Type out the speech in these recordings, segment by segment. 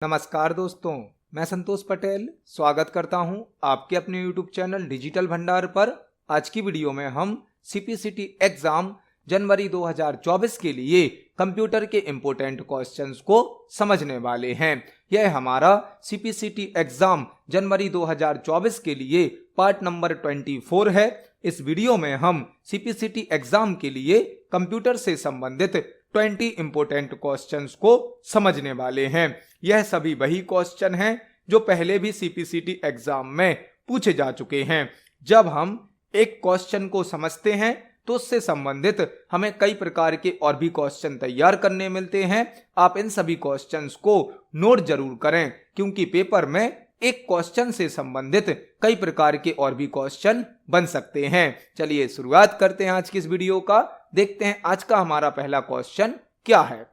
नमस्कार दोस्तों, मैं संतोष पटेल स्वागत करता हूं आपके अपने YouTube चैनल डिजिटल भंडार पर। आज की वीडियो में हम CPCT एग्जाम जनवरी 2024 के लिए कंप्यूटर के इम्पोर्टेंट क्वेश्चंस को समझने वाले हैं। यह हमारा CPCT एग्जाम जनवरी 2024 के लिए पार्ट नंबर 24 है। इस वीडियो में हम CPCT एग्जाम के लिए कंप्यूटर से संबंधित 20 इंपोर्टेंट क्वेश्चंस को समझने वाले हैं। यह सभी वही क्वेश्चन हैं जो पहले भी CPCT एग्जाम में पूछे जा चुके हैं। जब हम एक क्वेश्चन को समझते हैं तो उससे संबंधित हमें कई प्रकार के और भी क्वेश्चन तैयार करने मिलते हैं। आप इन सभी क्वेश्चंस को नोट जरूर करें, क्योंकि पेपर में एक क्वेश्चन से संबंधित कई प्रकार के और भी क्वेश्चन बन सकते हैं। चलिए शुरुआत करते हैं आज की इस वीडियो का। देखते हैं आज का हमारा पहला क्वेश्चन क्या है।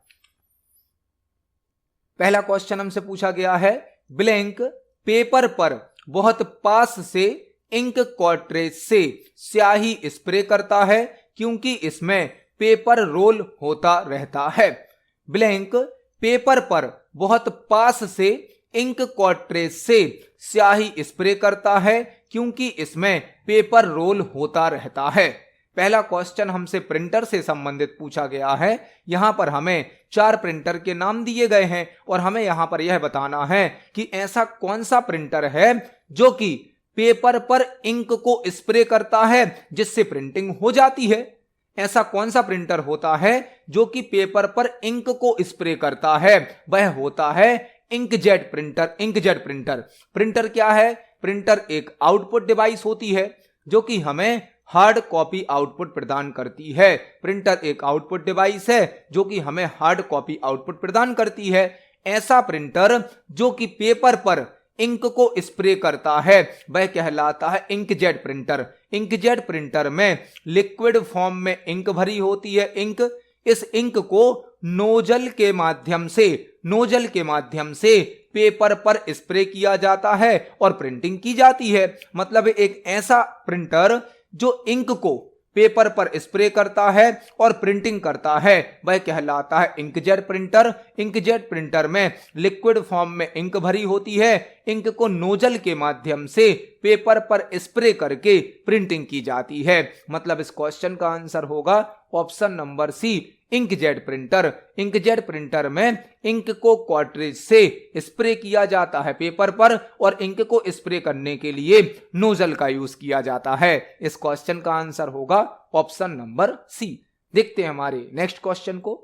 पहला क्वेश्चन हमसे पूछा गया है, ब्लैंक पेपर पर बहुत पास से इंक कार्ट्रिज से स्याही स्प्रे करता है क्योंकि इसमें पेपर रोल होता रहता है। ब्लैंक पेपर पर बहुत पास से इंक कार्ट्रिज से स्याही स्प्रे करता है क्योंकि इसमें पेपर रोल होता रहता है। पहला क्वेश्चन हमसे प्रिंटर से संबंधित पूछा गया है। यहां पर हमें 4 प्रिंटर के नाम दिए गए हैं और हमें यहां पर यह बताना है कि ऐसा कौन सा प्रिंटर है जो कि पेपर पर इंक को स्प्रे करता है जिससे प्रिंटिंग हो जाती है। ऐसा कौन सा प्रिंटर होता है जो कि पेपर पर इंक को स्प्रे करता है? वह होता है inkjet printer. Inkjet printer. Printer क्या है? प्रिंटर एक आउटपुट डिवाइस होती है जो कि हमें हार्ड कॉपी आउटपुट प्रदान करती है। प्रिंटर एक आउटपुट डिवाइस है जो कि हमें हार्ड कॉपी आउटपुट प्रदान करती है। ऐसा प्रिंटर जो कि पेपर पर इंक को स्प्रे करता है वह कहलाता है इंकजेट प्रिंटर। इंकजेट प्रिंटर में लिक्विड फॉर्म में इंक भरी होती है। इंक, इस इंक को नोजल के माध्यम से पेपर पर स्प्रे किया जाता है और प्रिंटिंग की जाती है। मतलब एक ऐसा प्रिंटर जो इंक को पेपर पर स्प्रे करता है और प्रिंटिंग करता है वह कहलाता है इंकजेट प्रिंटर। इंकजेट प्रिंटर में लिक्विड फॉर्म में इंक भरी होती है। इंक को नोजल के माध्यम से पेपर पर स्प्रे करके प्रिंटिंग की जाती है। मतलब इस क्वेश्चन का आंसर होगा option number C, inkjet printer. Inkjet printer में इंक को कार्ट्रिज से स्प्रे किया जाता है पेपर पर और इंक को स्प्रे करने के लिए नोजल का यूज किया जाता है। इस क्वेश्चन का आंसर होगा ऑप्शन नंबर सी। देखते हैं हमारे नेक्स्ट क्वेश्चन को।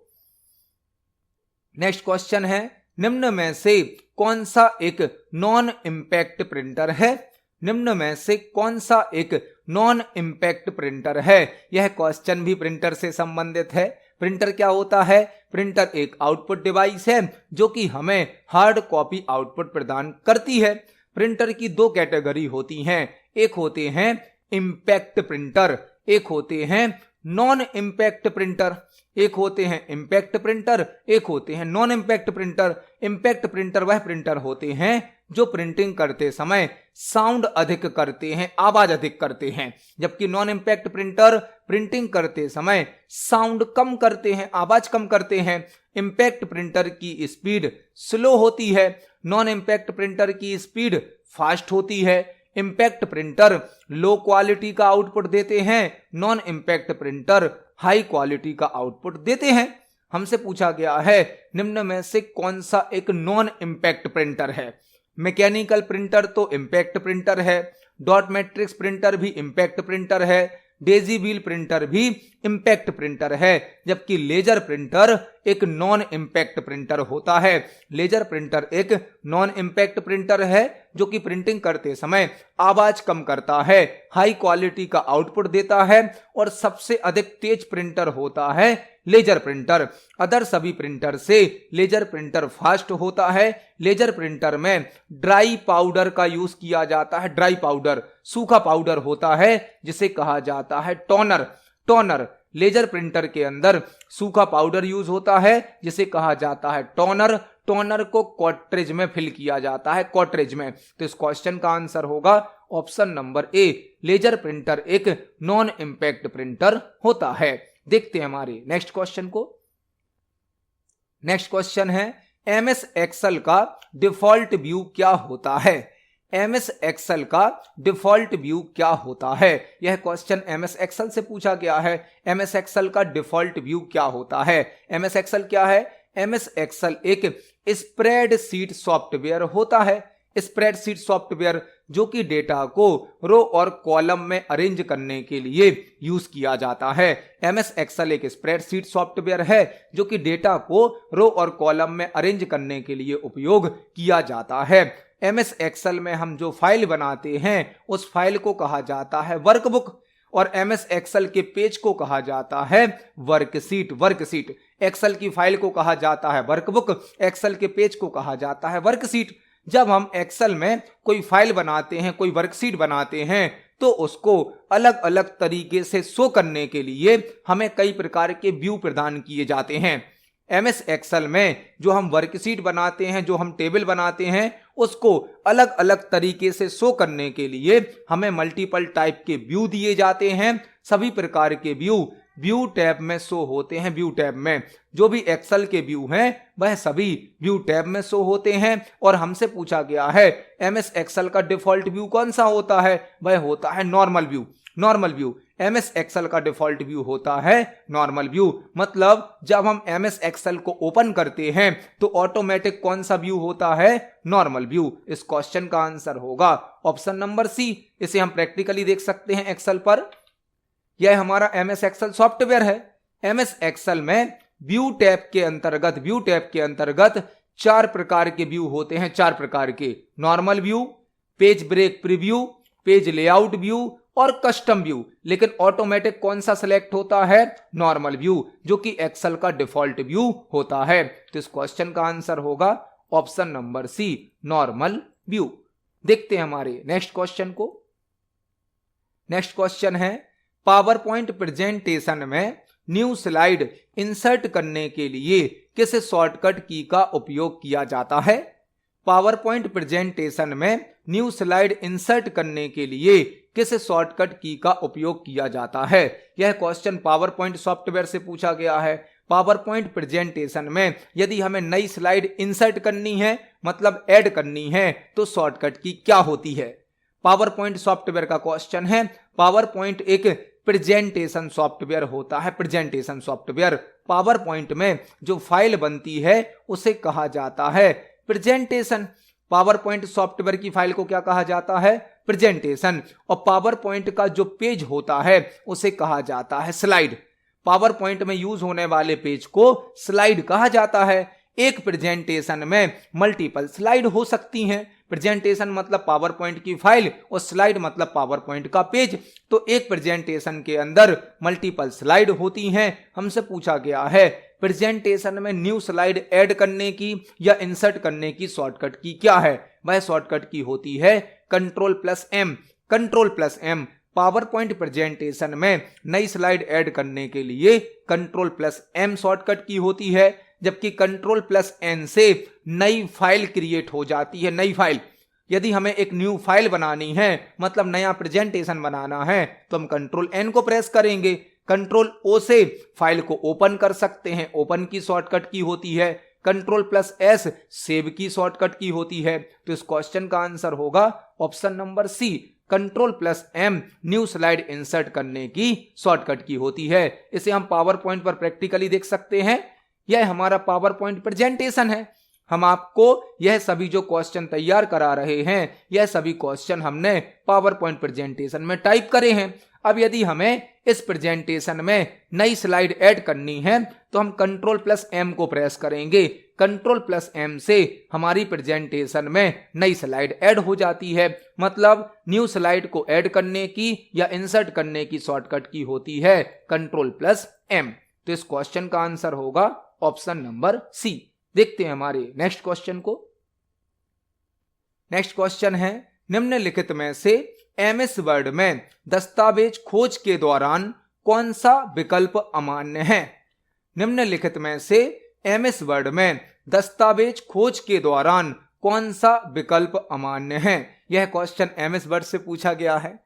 नेक्स्ट क्वेश्चन है, निम्न में से कौन सा एक नॉन इंपैक्ट प्रिंटर है? निम्न में से कौन सा एक नॉन इंपैक्ट प्रिंटर है? यह क्वेश्चन भी प्रिंटर से संबंधित है। प्रिंटर क्या होता है? प्रिंटर एक आउटपुट डिवाइस है जो कि हमें हार्ड कॉपी आउटपुट प्रदान करती है। प्रिंटर की 2 कैटेगरी होती हैं, एक होते हैं इंपैक्ट प्रिंटर, एक होते हैं नॉन इंपैक्ट प्रिंटर। एक होते हैं इंपैक्ट प्रिंटर, एक होते हैं non impact printer. Impact printer वह प्रिंटर होते हैं जो प्रिंटिंग करते समय साउंड अधिक करते हैं, आवाज अधिक करते हैं, जबकि नॉन इंपैक्ट प्रिंटर प्रिंटिंग करते समय साउंड कम करते हैं, आवाज कम करते हैं। इंपैक्ट प्रिंटर की स्पीड स्लो होती है, नॉन इंपैक्ट प्रिंटर की स्पीड फास्ट होती है। इंपैक्ट प्रिंटर लो क्वालिटी का आउटपुट देते हैं, non impact printer high quality का आउटपुट देते हैं। हमसे पूछा गया है निम्न में से कौन सा एक नॉन इंपैक्ट प्रिंटर है? मैकेनिकल प्रिंटर तो इंपैक्ट प्रिंटर है, डॉट मैट्रिक्स प्रिंटर भी इंपैक्ट प्रिंटर है, डेजी व्हील प्रिंटर भी इंपैक्ट प्रिंटर है, जबकि लेजर प्रिंटर एक नॉन इंपैक्ट प्रिंटर होता है। लेजर प्रिंटर एक नॉन इंपैक्ट प्रिंटर है जो कि प्रिंटिंग करते समय आवाज कम करता है, हाई क्वालिटी का आउटपुट देता है और सबसे अधिक तेज प्रिंटर होता है लेजर प्रिंटर। अदर सभी प्रिंटर से लेजर प्रिंटर फास्ट होता है। लेजर प्रिंटर में ड्राई पाउडर का यूज किया जाता है। ड्राई पाउडर सूखा पाउडर होता है जिसे कहा जाता है टोनर। टोनर लेजर प्रिंटर के अंदर सूखा पाउडर यूज होता है जिसे कहा जाता है टोनर। टोनर को कार्ट्रिज में फिल किया जाता है, कार्ट्रिज में। तो इस क्वेश्चन का आंसर होगा option number A, laser printer एक नॉन इंपैक्ट प्रिंटर होता है। देखते हैं हमारे नेक्स्ट क्वेश्चन को। नेक्स्ट क्वेश्चन है, एमएस एक्सेल का डिफॉल्ट व्यू क्या होता है? एमएस एक्सेल का डिफॉल्ट व्यू क्या होता है? यह क्वेश्चन एमएस एक्सेल से पूछा गया है। एमएस एक्सेल का डिफॉल्ट व्यू क्या होता है? एमएस एक्सेल क्या है? एमएस एक्सेल एक स्प्रेडशीट सॉफ्टवेयर होता है। स्प्रेडशीट सॉफ्टवेयर जो कि डेटा को रो और कॉलम में अरेंज करने के लिए यूज किया जाता है। एमएस एक्सेल एक स्प्रेडशीट सॉफ्टवेयर है जो कि डेटा को रो और कॉलम में अरेंज करने के लिए उपयोग किया जाता है। एमएस एक्सेल में हम जो फाइल बनाते हैं उस फाइल को कहा जाता है वर्कबुक और एमएस एक्सेल के पेज को कहा जाता है वर्कशीट। वर्कशीट एक्सेल की फाइल को कहा जाता है वर्कबुक, एक्सेल के पेज को कहा जाता है वर्कशीट। जब हम एक्सेल में कोई फाइल बनाते हैं, कोई वर्कशीट बनाते हैं, तो उसको अलग अलग तरीके से शो करने के लिए हमें कई प्रकार के व्यू प्रदान किए जाते हैं। एमएस एक्सेल में जो हम वर्कशीट बनाते हैं, जो हम टेबल बनाते हैं, उसको अलग अलग तरीके से शो करने के लिए हमें मल्टीपल टाइप के व्यू दिए जाते हैं। सभी प्रकार के व्यू टैब में शो होते हैं। व्यू टैब में जो भी एक्सेल के व्यू हैं वह सभी व्यू टैब में शो होते हैं। और हमसे पूछा गया है एमएस एक्सेल का डिफॉल्ट व्यू कौन सा होता है? वह होता है normal view. Normal view MS Excel का डिफॉल्ट व्यू होता है नॉर्मल व्यू। मतलब जब हम एमएस एक्सेल को ओपन करते हैं तो ऑटोमेटिक कौन सा व्यू होता है? Normal view. इस क्वेश्चन का आंसर होगा ऑप्शन नंबर सी। इसे हम प्रैक्टिकली देख सकते हैं एक्सेल पर। यह हमारा एमएस एक्सेल सॉफ्टवेयर है। एमएस एक्सेल में व्यू टैब के अंतर्गत 4 प्रकार के व्यू होते हैं। 4 प्रकार के: normal view, page break preview, page layout view और कस्टम व्यू। लेकिन ऑटोमेटिक कौन सा सिलेक्ट होता है? नॉर्मल व्यू, जो कि एक्सेल का डिफॉल्ट व्यू होता है। तो इस क्वेश्चन का आंसर होगा option number C, normal view. देखते हैं हमारे नेक्स्ट क्वेश्चन को। नेक्स्ट क्वेश्चन है, पावर पॉइंट प्रेजेंटेशन में न्यू स्लाइड इंसर्ट करने के लिए किस शॉर्टकट की का उपयोग किया जाता है? पावर पॉइंट प्रेजेंटेशन में न्यू स्लाइड इंसर्ट करने के लिए किस शॉर्टकट की का उपयोग किया जाता है? यह क्वेश्चन पावर पॉइंट सॉफ्टवेयर से पूछा गया है। पावर पॉइंट प्रेजेंटेशन में यदि हमें नई स्लाइड इंसर्ट करनी है, मतलब ऐड करनी है, तो शॉर्टकट की क्या होती है? पावर पॉइंट सॉफ्टवेयर का क्वेश्चन है। पावर पॉइंट एक प्रेजेंटेशन सॉफ्टवेयर होता है। प्रेजेंटेशन सॉफ्टवेयर पावर पॉइंट में जो फाइल बनती है उसे कहा जाता है प्रेजेंटेशन। पावर पॉइंट सॉफ्टवेयर की फाइल को क्या कहा जाता है? प्रेजेंटेशन। और पावर पॉइंट का जो पेज होता है उसे कहा जाता है स्लाइड। पावर पॉइंट में यूज होने वाले पेज को स्लाइड कहा जाता है। एक प्रेजेंटेशन में मल्टीपल स्लाइड हो सकती हैं। प्रेजेंटेशन मतलब पावर पॉइंट की फाइल और स्लाइड मतलब पावर पॉइंट का पेज। तो एक प्रेजेंटेशन के अंदर मल्टीपल स्लाइड होती हैं। हमसे पूछा गया है प्रेजेंटेशन में न्यू स्लाइड ऐड करने की या इंसर्ट करने की शॉर्टकट की क्या है? वह शॉर्टकट की होती है Ctrl+M। Ctrl+M। Power point presentation में नई स्लाइड ऐड करने के लिए Ctrl+M शॉर्टकट की होती है, जबकि Ctrl+N से नई फाइल क्रिएट हो जाती है। नई फाइल, यदि हमें एक न्यू फाइल बनानी है, मतलब नया प्रेजेंटेशन बनाना है, तो हम Ctrl+N को प्रेस करेंगे। Ctrl+O से फाइल को ओपन कर सकते हैं, ओपन की शॉर्टकट की होती है। Ctrl+S सेव की शॉर्टकट की होती है। तो इस क्वेश्चन का आंसर होगा option number C, Ctrl+M new slide insert करने की शॉर्टकट की होती है। इसे हम पावर पॉइंट पर प्रैक्टिकली देख सकते हैं। यह हमारा पावर पॉइंट प्रेजेंटेशन है। हम आपको यह सभी जो क्वेश्चन तैयार करा रहे हैं, यह सभी क्वेश्चन हमने पावर पॉइंट प्रेजेंटेशन में टाइप करे हैं। अब यदि हमें इस प्रेजेंटेशन में नई स्लाइड ऐड करनी है तो हम Ctrl+M को प्रेस करेंगे। Ctrl+M से हमारी प्रेजेंटेशन में नई स्लाइड ऐड हो जाती है। मतलब न्यू स्लाइड को ऐड करने की या इंसर्ट करने की शॉर्टकट की होती है Ctrl+M। तो इस क्वेश्चन का आंसर होगा ऑप्शन नंबर सी। देखते हैं हमारे नेक्स्ट क्वेश्चन को। नेक्स्ट क्वेश्चन है, निम्नलिखित में से एमएस वर्ड में दस्तावेज खोज के दौरान कौन सा विकल्प अमान्य है? निम्नलिखित में से एमएस वर्ड में दस्तावेज खोज के दौरान कौन सा विकल्प अमान्य है? यह क्वेश्चन एमएस वर्ड से पूछा गया है।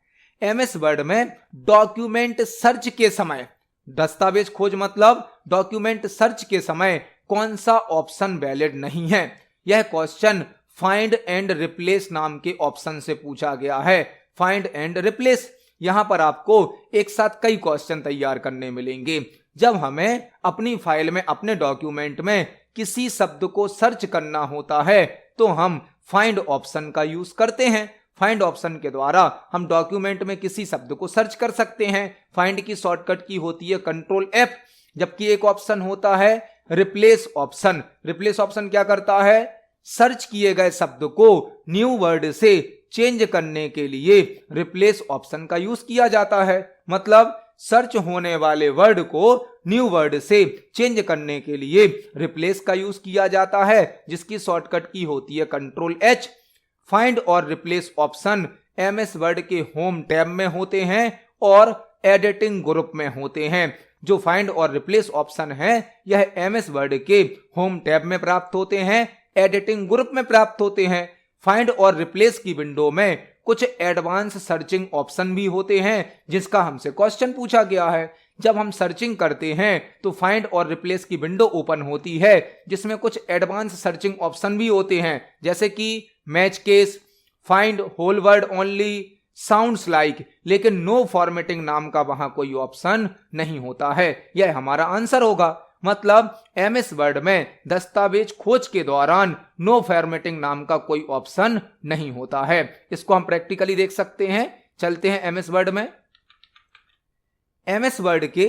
एमएस वर्ड में डॉक्यूमेंट सर्च के समय, दस्तावेज खोज मतलब डॉक्यूमेंट सर्च के समय कौन सा ऑप्शन वैलिड नहीं है। यह क्वेश्चन फाइंड एंड रिप्लेस नाम के ऑप्शन से पूछा गया है। फाइंड एंड रिप्लेस, यहां पर आपको एक साथ कई क्वेश्चन तैयार करने मिलेंगे। जब हमें अपनी फाइल में, अपने डॉक्यूमेंट में किसी शब्द को सर्च करना होता है तो हम फाइंड ऑप्शन का यूज करते हैं। फाइंड ऑप्शन के द्वारा हम डॉक्यूमेंट में किसी शब्द को सर्च कर सकते हैं। फाइंड की शॉर्टकट की होती है कंट्रोल F, जबकि एक ऑप्शन होता है रिप्लेस ऑप्शन। रिप्लेस ऑप्शन क्या करता है, सर्च किए गए शब्द को न्यू वर्ड से चेंज करने के लिए रिप्लेस ऑप्शन का यूज किया जाता है। मतलब सर्च होने वाले वर्ड को न्यू वर्ड से चेंज करने के लिए रिप्लेस का यूज किया जाता है, जिसकी शॉर्टकट की होती है कंट्रोल H। फाइंड और रिप्लेस ऑप्शन MS वर्ड के होम टैब में होते हैं और एडिटिंग ग्रुप में होते हैं। जो फाइंड और रिप्लेस ऑप्शन है यह MS वर्ड के होम टैब में प्राप्त होते हैं, एडिटिंग ग्रुप में प्राप्त होते हैं। फाइंड और रिप्लेस की विंडो में कुछ एडवांस सर्चिंग ऑप्शन भी होते हैं, जिसका हमसे क्वेश्चन पूछा गया है। जब हम सर्चिंग करते हैं तो फाइंड और रिप्लेस की विंडो ओपन होती है, जिसमें कुछ एडवांस सर्चिंग ऑप्शन भी होते हैं, जैसे कि match case, find whole word only, sounds like, लेकिन नो फॉर्मेटिंग नाम का वहां कोई ऑप्शन नहीं होता है। यह हमारा आंसर होगा। मतलब MS वर्ड में दस्तावेज खोज के दौरान नो फॉर्मेटिंग नाम का कोई ऑप्शन नहीं होता है। इसको हम प्रैक्टिकली देख सकते हैं। चलते हैं MS वर्ड में। MS वर्ड के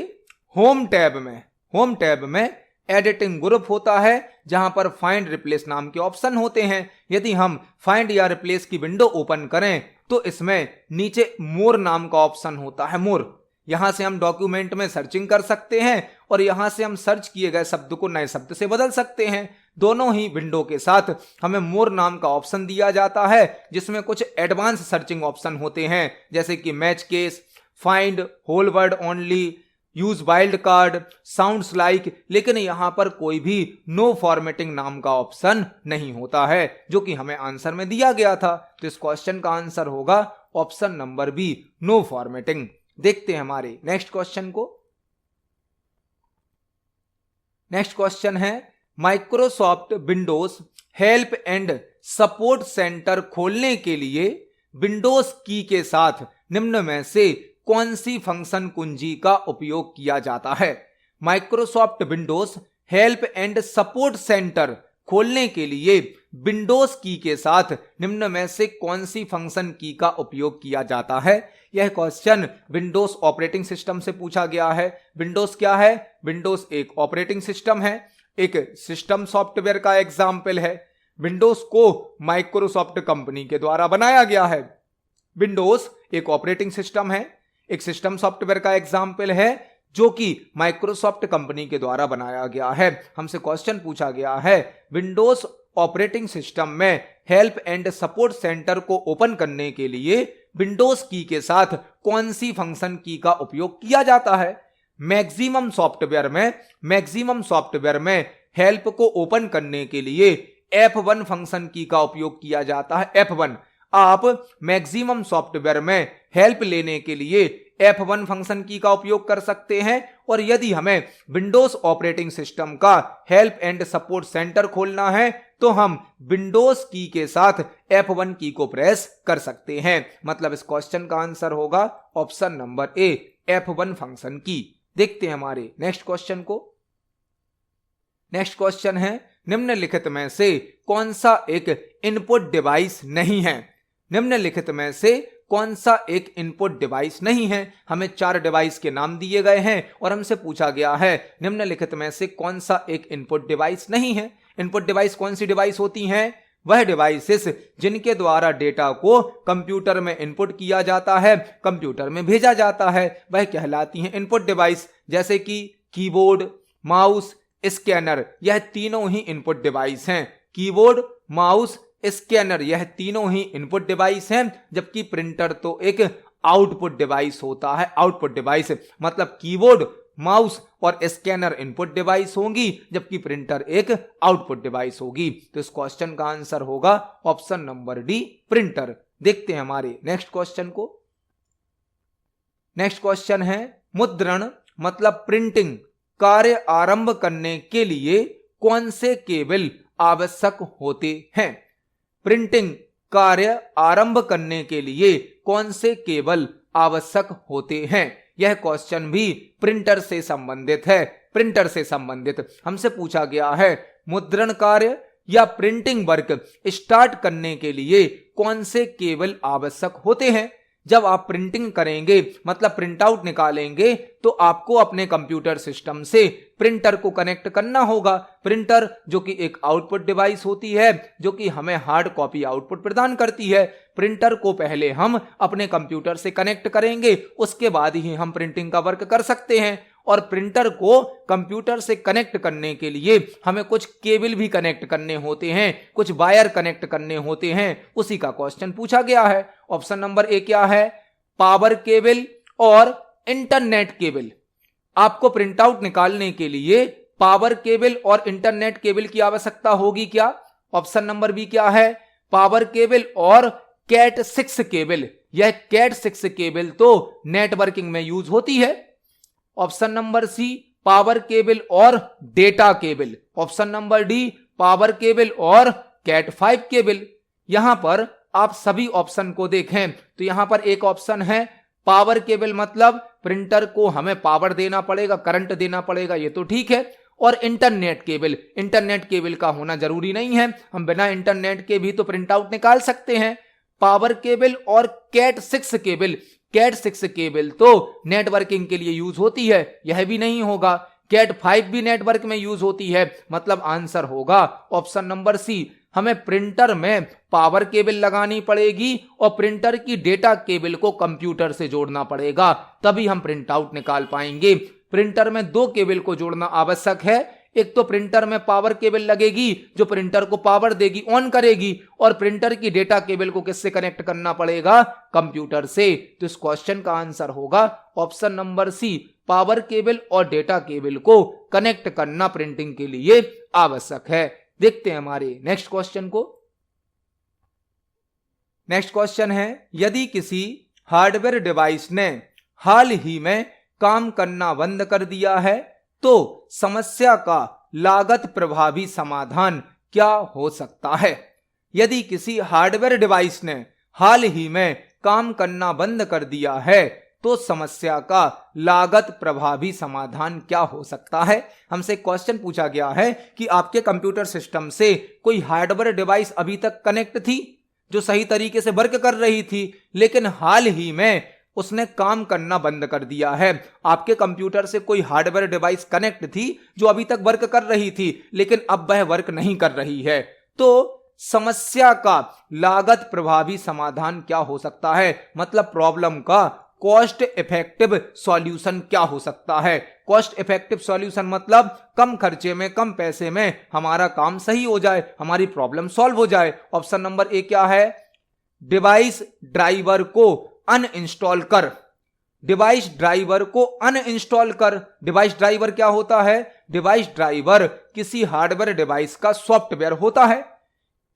होम टैब में एडिटिंग ग्रुप होता है, जहां पर फाइंड रिप्लेस नाम के ऑप्शन होते हैं। यदि हम फाइंड या रिप्लेस की विंडो ओपन करें तो इसमें नीचे मोर नाम का ऑप्शन होता है। मोर, यहां से हम डॉक्यूमेंट में सर्चिंग कर सकते हैं और यहां से हम सर्च किए गए शब्द को नए शब्द से बदल सकते हैं। दोनों ही विंडो के साथ हमें मोर नाम का ऑप्शन दिया जाता है, जिसमें कुछ एडवांस सर्चिंग ऑप्शन होते हैं, जैसे कि match case, find whole word only, use wild card, sounds like, लेकिन यहां पर कोई भी नो फॉर्मेटिंग नाम का ऑप्शन नहीं होता है, जो कि हमें आंसर में दिया गया था। तो इस क्वेश्चन का आंसर होगा option number B, no formatting. देखते हैं हमारे नेक्स्ट क्वेश्चन को। नेक्स्ट क्वेश्चन है Microsoft Windows help and support centre खोलने के लिए विंडोज की के साथ निम्न में से कौन सी फंक्शन कुंजी का उपयोग किया जाता है। Microsoft Windows help and support centre खोलने के लिए विंडोज की के साथ निम्न में से कौन सी फंक्शन की का उपयोग किया जाता है। यह क्वेश्चन विंडोज ऑपरेटिंग सिस्टम से पूछा गया है। विंडोज क्या है? विंडोज एक ऑपरेटिंग सिस्टम है, एक सिस्टम सॉफ्टवेयर का एग्जाम्पल है। विंडोज को माइक्रोसॉफ्ट कंपनी के द्वारा बनाया गया है। विंडोज एक ऑपरेटिंग सिस्टम है, एक सिस्टम सॉफ्टवेयर का एग्जाम्पल है, जो कि माइक्रोसॉफ्ट कंपनी के द्वारा बनाया गया है। हमसे क्वेश्चन पूछा गया है विंडोज ऑपरेटिंग सिस्टम में हेल्प एंड सपोर्ट सेंटर को ओपन करने के लिए विंडोज की के साथ कौन सी फंक्शन की का उपयोग किया जाता है। मैक्सिमम सॉफ्टवेयर में हेल्प को ओपन करने के लिए F1 फंक्शन की का उपयोग किया जाता है। F1, आप मैक्सिमम सॉफ्टवेयर में हेल्प लेने के लिए F1 फंक्शन की का उपयोग कर सकते हैं। और यदि हमें विंडोज ऑपरेटिंग सिस्टम का हेल्प एंड सपोर्ट सेंटर खोलना है तो हम विंडोज की के साथ F1 की को प्रेस कर सकते हैं। मतलब इस क्वेश्चन का आंसर होगा ऑप्शन नंबर ए, F1 फंक्शन की। देखते हैं हमारे नेक्स्ट क्वेश्चन को। नेक्स्ट क्वेश्चन है निम्नलिखित में से कौन सा एक इनपुट डिवाइस नहीं है। निम्नलिखित में से कौन सा एक इनपुट डिवाइस नहीं है। हमें 4 डिवाइस के नाम दिए गए हैं और हमसे पूछा गया है निम्नलिखित में से कौन सा एक इनपुट डिवाइस नहीं है। इनपुट डिवाइस कौन सी डिवाइस होती हैं? वह डिवाइसेस जिनके द्वारा डेटा को कंप्यूटर में इनपुट किया जाता है, कंप्यूटर में भेजा जाता है, वह कहलाती हैं इनपुट डिवाइस। जैसे कि कीबोर्ड, माउस, स्कैनर, यह तीनों ही इनपुट डिवाइस हैं। कीबोर्ड, माउस, स्कैनर, यह तीनों ही इनपुट डिवाइस हैं, जबकि प्रिंटर तो एक आउटपुट डिवाइस होता है। आउटपुट डिवाइस मतलब कीबोर्ड, माउस और स्कैनर इनपुट डिवाइस होंगी, जबकि प्रिंटर एक आउटपुट डिवाइस होगी। तो इस क्वेश्चन का आंसर होगा ऑप्शन नंबर डी, प्रिंटर। देखते हैं हमारे नेक्स्ट क्वेश्चन को। नेक्स्ट क्वेश्चन है मुद्रण मतलब प्रिंटिंग कार्य आरंभ करने के लिए कौन से केबल आवश्यक होते हैं? प्रिंटिंग कार्य आरंभ करने के लिए कौन से केबल आवश्यक होते हैं? यह क्वेश्चन भी प्रिंटर से संबंधित है। प्रिंटर से संबंधित हमसे पूछा गया है मुद्रण कार्य या प्रिंटिंग वर्क स्टार्ट करने के लिए कौन से केबल आवश्यक होते हैं? जब आप प्रिंटिंग करेंगे मतलब प्रिंट आउट निकालेंगे तो आपको अपने कंप्यूटर सिस्टम से प्रिंटर को कनेक्ट करना होगा। प्रिंटर जो कि एक आउटपुट डिवाइस होती है जो कि हमें हार्ड कॉपी आउटपुट प्रदान करती है। प्रिंटर को पहले हम अपने कंप्यूटर से कनेक्ट करेंगे, उसके बाद ही हम प्रिंटिंग का वर्क कर सकते हैं। और प्रिंटर को कंप्यूटर से कनेक्ट करने के लिए हमें कुछ केबल भी कनेक्ट करने होते हैं, कुछ वायर कनेक्ट करने होते हैं। उसी का क्वेश्चन पूछा गया है। ऑप्शन नंबर ए क्या है? पावर केबल और इंटरनेट केबल। आपको प्रिंट आउट निकालने के लिए पावर केबल और इंटरनेट केबल की आवश्यकता होगी क्या? ऑप्शन नंबर बी क्या है? पावर केबल और कैट 6 केबल। यह कैट 6 केबल तो नेटवर्किंग में यूज होती है। Option number C power cable और data cable. Option number D power cable और कैट 5 केबल। यहां पर आप सभी ऑप्शन को देखें तो यहां पर एक ऑप्शन है पावर केबल, मतलब प्रिंटर को हमें पावर देना पड़ेगा, करंट देना पड़ेगा, ये तो ठीक है। और इंटरनेट केबल, इंटरनेट केबल का होना जरूरी नहीं है, हम बिना इंटरनेट के भी तो प्रिंट आउट निकाल सकते हैं। पावर केबल और कैट 6 केबल, कैट 6 केबल तो नेटवर्किंग के लिए यूज होती है, यह भी नहीं होगा। कैट 5 भी नेटवर्क में यूज होती है, मतलब आंसर होगा ऑप्शन नंबर सी। हमें प्रिंटर में पावर केबल लगानी पड़ेगी और प्रिंटर की डेटा केबल को कंप्यूटर से जोड़ना पड़ेगा, तभी हम प्रिंट आउट निकाल पाएंगे। प्रिंटर में 2 केबल को जोड़ना आवश्यक है। एक तो प्रिंटर में पावर केबल लगेगी जो प्रिंटर को पावर देगी, ऑन करेगी, और प्रिंटर की डेटा केबल को किससे कनेक्ट करना पड़ेगा? कंप्यूटर से। तो इस क्वेश्चन का आंसर होगा option number C, power cable और डेटा केबल को कनेक्ट करना प्रिंटिंग के लिए आवश्यक है। देखते हैं हमारे नेक्स्ट क्वेश्चन को। नेक्स्ट क्वेश्चन है, यदि किसी हार्डवेयर डिवाइस ने हाल ही में काम करना बंद कर दिया है तो समस्या का लागत प्रभावी समाधान क्या हो सकता है? यदि किसी हार्डवेयर डिवाइस ने हाल ही में काम करना बंद कर दिया है तो समस्या का लागत प्रभावी समाधान क्या हो सकता है? हमसे क्वेश्चन पूछा गया है कि आपके कंप्यूटर सिस्टम से कोई हार्डवेयर डिवाइस अभी तक कनेक्ट थी जो सही तरीके से वर्क कर रही थी, लेकिन हाल ही में उसने काम करना बंद कर दिया है। आपके कंप्यूटर से कोई हार्डवेयर डिवाइस कनेक्ट थी जो अभी तक वर्क कर रही थी, लेकिन अब वह वर्क नहीं कर रही है, तो समस्या का लागत प्रभावी समाधान क्या हो सकता है? मतलब प्रॉब्लम का कॉस्ट इफेक्टिव सॉल्यूशन क्या हो सकता है? कॉस्ट इफेक्टिव सॉल्यूशन मतलब कम खर्चे में, कम पैसे में हमारा काम सही हो जाए, हमारी प्रॉब्लम सॉल्व हो जाए। ऑप्शन नंबर ए क्या है? डिवाइस ड्राइवर को अनइंस्टॉल कर। डिवाइस ड्राइवर को अनइंस्टॉल कर। डिवाइस ड्राइवर क्या होता है? डिवाइस ड्राइवर किसी हार्डवेयर डिवाइस का सॉफ्टवेयर होता है।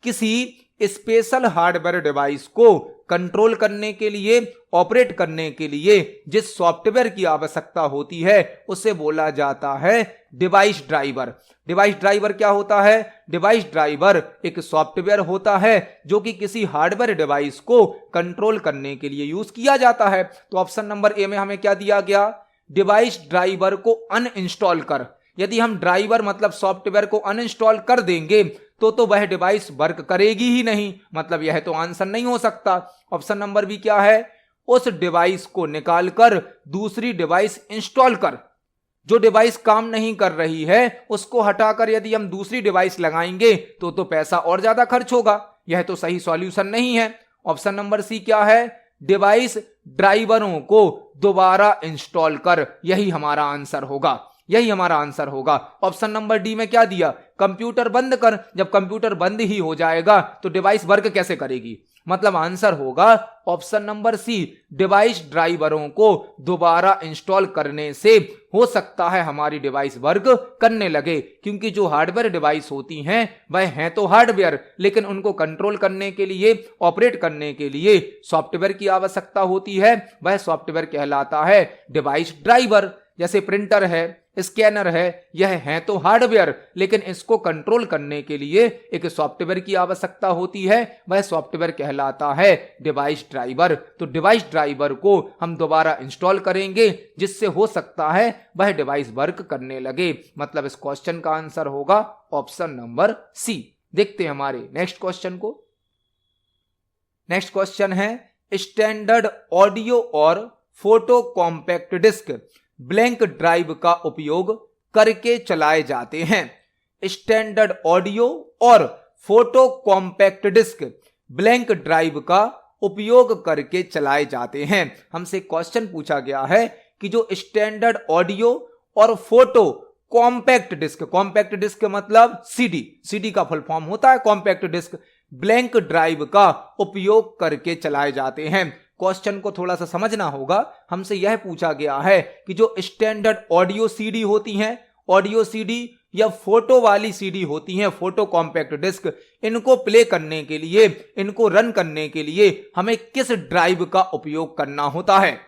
किसी स्पेशल हार्डवेयर डिवाइस को कंट्रोल करने के लिए, ऑपरेट करने के लिए जिस सॉफ्टवेयर की आवश्यकता होती है उसे बोला जाता है डिवाइस ड्राइवर। डिवाइस ड्राइवर क्या होता है? डिवाइस ड्राइवर एक सॉफ्टवेयर होता है जो कि किसी हार्डवेयर डिवाइस को कंट्रोल करने के लिए यूज किया जाता है। तो ऑप्शन नंबर ए में हमें क्या दिया गया? डिवाइस ड्राइवर को अनइंस्टॉल कर। यदि हम ड्राइवर मतलब सॉफ्टवेयर को अनइंस्टॉल कर देंगे तो वह डिवाइस वर्क करेगी ही नहीं, मतलब यह तो आंसर नहीं हो सकता। ऑप्शन नंबर बी क्या है? उस डिवाइस को निकालकर दूसरी डिवाइस इंस्टॉल कर। जो डिवाइस काम नहीं कर रही है उसको हटाकर यदि हम दूसरी डिवाइस लगाएंगे तो पैसा और ज्यादा खर्च होगा, यह तो सही सॉल्यूशन नहीं है। ऑप्शन नंबर सी क्या है? डिवाइस ड्राइवरों को दोबारा इंस्टॉल कर। यही हमारा आंसर होगा, यही हमारा आंसर होगा। ऑप्शन नंबर डी में क्या दिया? कंप्यूटर बंद कर। जब कंप्यूटर बंद ही हो जाएगा तो डिवाइस वर्क कैसे करेगी? मतलब आंसर होगा ऑप्शन नंबर सी, डिवाइस ड्राइवरों को दोबारा इंस्टॉल करने से हो सकता है हमारी डिवाइस वर्क करने लगे, क्योंकि जो हार्डवेयर डिवाइस होती हैं वह हैं तो हार्डवेयर, लेकिन उनको कंट्रोल करने के लिए, ऑपरेट करने के लिए सॉफ्टवेयर की आवश्यकता होती है। वह सॉफ्टवेयर कहलाता है डिवाइस ड्राइवर। जैसे प्रिंटर है, स्कैनर है, यह है तो हार्डवेयर, लेकिन इसको कंट्रोल करने के लिए एक सॉफ्टवेयर की आवश्यकता होती है। वह सॉफ्टवेयर कहलाता है डिवाइस ड्राइवर। तो डिवाइस ड्राइवर को हम दोबारा इंस्टॉल करेंगे, जिससे हो सकता है वह डिवाइस वर्क करने लगे। मतलब इस क्वेश्चन का आंसर होगा ऑप्शन नंबर सी। देखते हैं हमारे नेक्स्ट क्वेश्चन को। नेक्स्ट क्वेश्चन है स्टैंडर्ड ऑडियो और photo compact disc blank drive का उपयोग करके चलाए जाते हैं। स्टैंडर्ड ऑडियो और photo compact disc blank drive का उपयोग करके चलाए जाते हैं। हमसे क्वेश्चन पूछा गया है कि जो स्टैंडर्ड ऑडियो और फोटो कॉम्पैक्ट डिस्क मतलब सीडी का फुल फॉर्म होता है कॉम्पैक्ट डिस्क, ब्लैंक ड्राइव का उपयोग करके चलाए जाते हैं। क्वेश्चन को थोड़ा सा समझना होगा। हमसे यह पूछा गया है कि जो स्टैंडर्ड ऑडियो सीडी होती हैं, ऑडियो सीडी या फोटो वाली सीडी होती हैं, फोटो कॉम्पैक्ट डिस्क, इनको प्ले करने के लिए, इनको रन करने के लिए हमें किस ड्राइव का उपयोग करना होता है।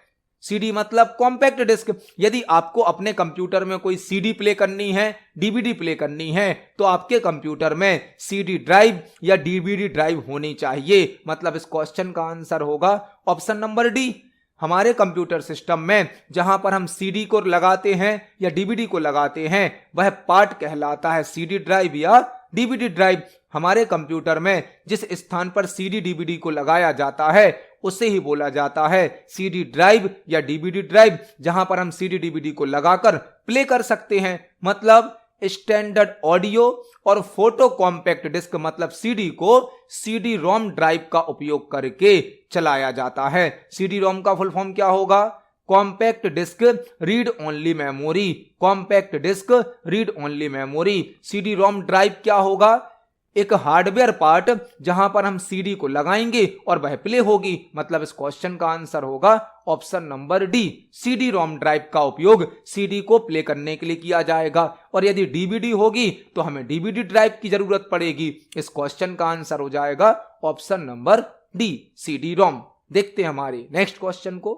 सीडी मतलब कॉम्पैक्ट डिस्क। यदि आपको अपने कंप्यूटर में कोई सीडी प्ले करनी है, डीवीडी प्ले करनी है, तो आपके कंप्यूटर में सीडी ड्राइव या डीवीडी ड्राइव होनी चाहिए। मतलब इस क्वेश्चन का आंसर होगा ऑप्शन नंबर डी। हमारे कंप्यूटर सिस्टम में जहां पर हम सीडी को लगाते हैं या डीवीडी को लगाते हैं, वह पार्ट कहलाता है सीडी ड्राइव या डीवीडी ड्राइव। हमारे कंप्यूटर में जिस स्थान पर सीडी डीवीडी को लगाया जाता है उसे ही बोला जाता है सीडी ड्राइव या डीवीडी ड्राइव, जहां पर हम सीडी डीवीडी को लगाकर प्ले कर सकते हैं। मतलब स्टैंडर्ड ऑडियो और फोटो कॉम्पैक्ट डिस्क मतलब सीडी को सीडी रोम ड्राइव का उपयोग करके चलाया जाता है। सीडी रोम का फुल फॉर्म क्या होगा? Compact disc read only memory. Compact disc read only memory. CD ROM drive क्या होगा? एक हार्डवेयर पार्ट जहां पर हम सीडी को लगाएंगे और वह प्ले होगी। मतलब इस क्वेश्चन का आंसर होगा option number D. CD ROM drive का उपयोग सीडी को प्ले करने के लिए किया जाएगा, और यदि डीवीडी होगी तो हमें डीवीडी ड्राइव की जरूरत पड़ेगी। इस क्वेश्चन का आंसर हो जाएगा option number D, CD ROM. देखते हैं हमारे नेक्स्ट क्वेश्चन को।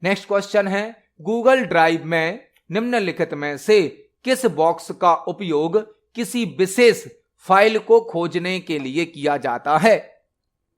नेक्स्ट क्वेश्चन है गूगल ड्राइव में निम्नलिखित में से किस बॉक्स का उपयोग किसी विशेष फाइल को खोजने के लिए किया जाता है?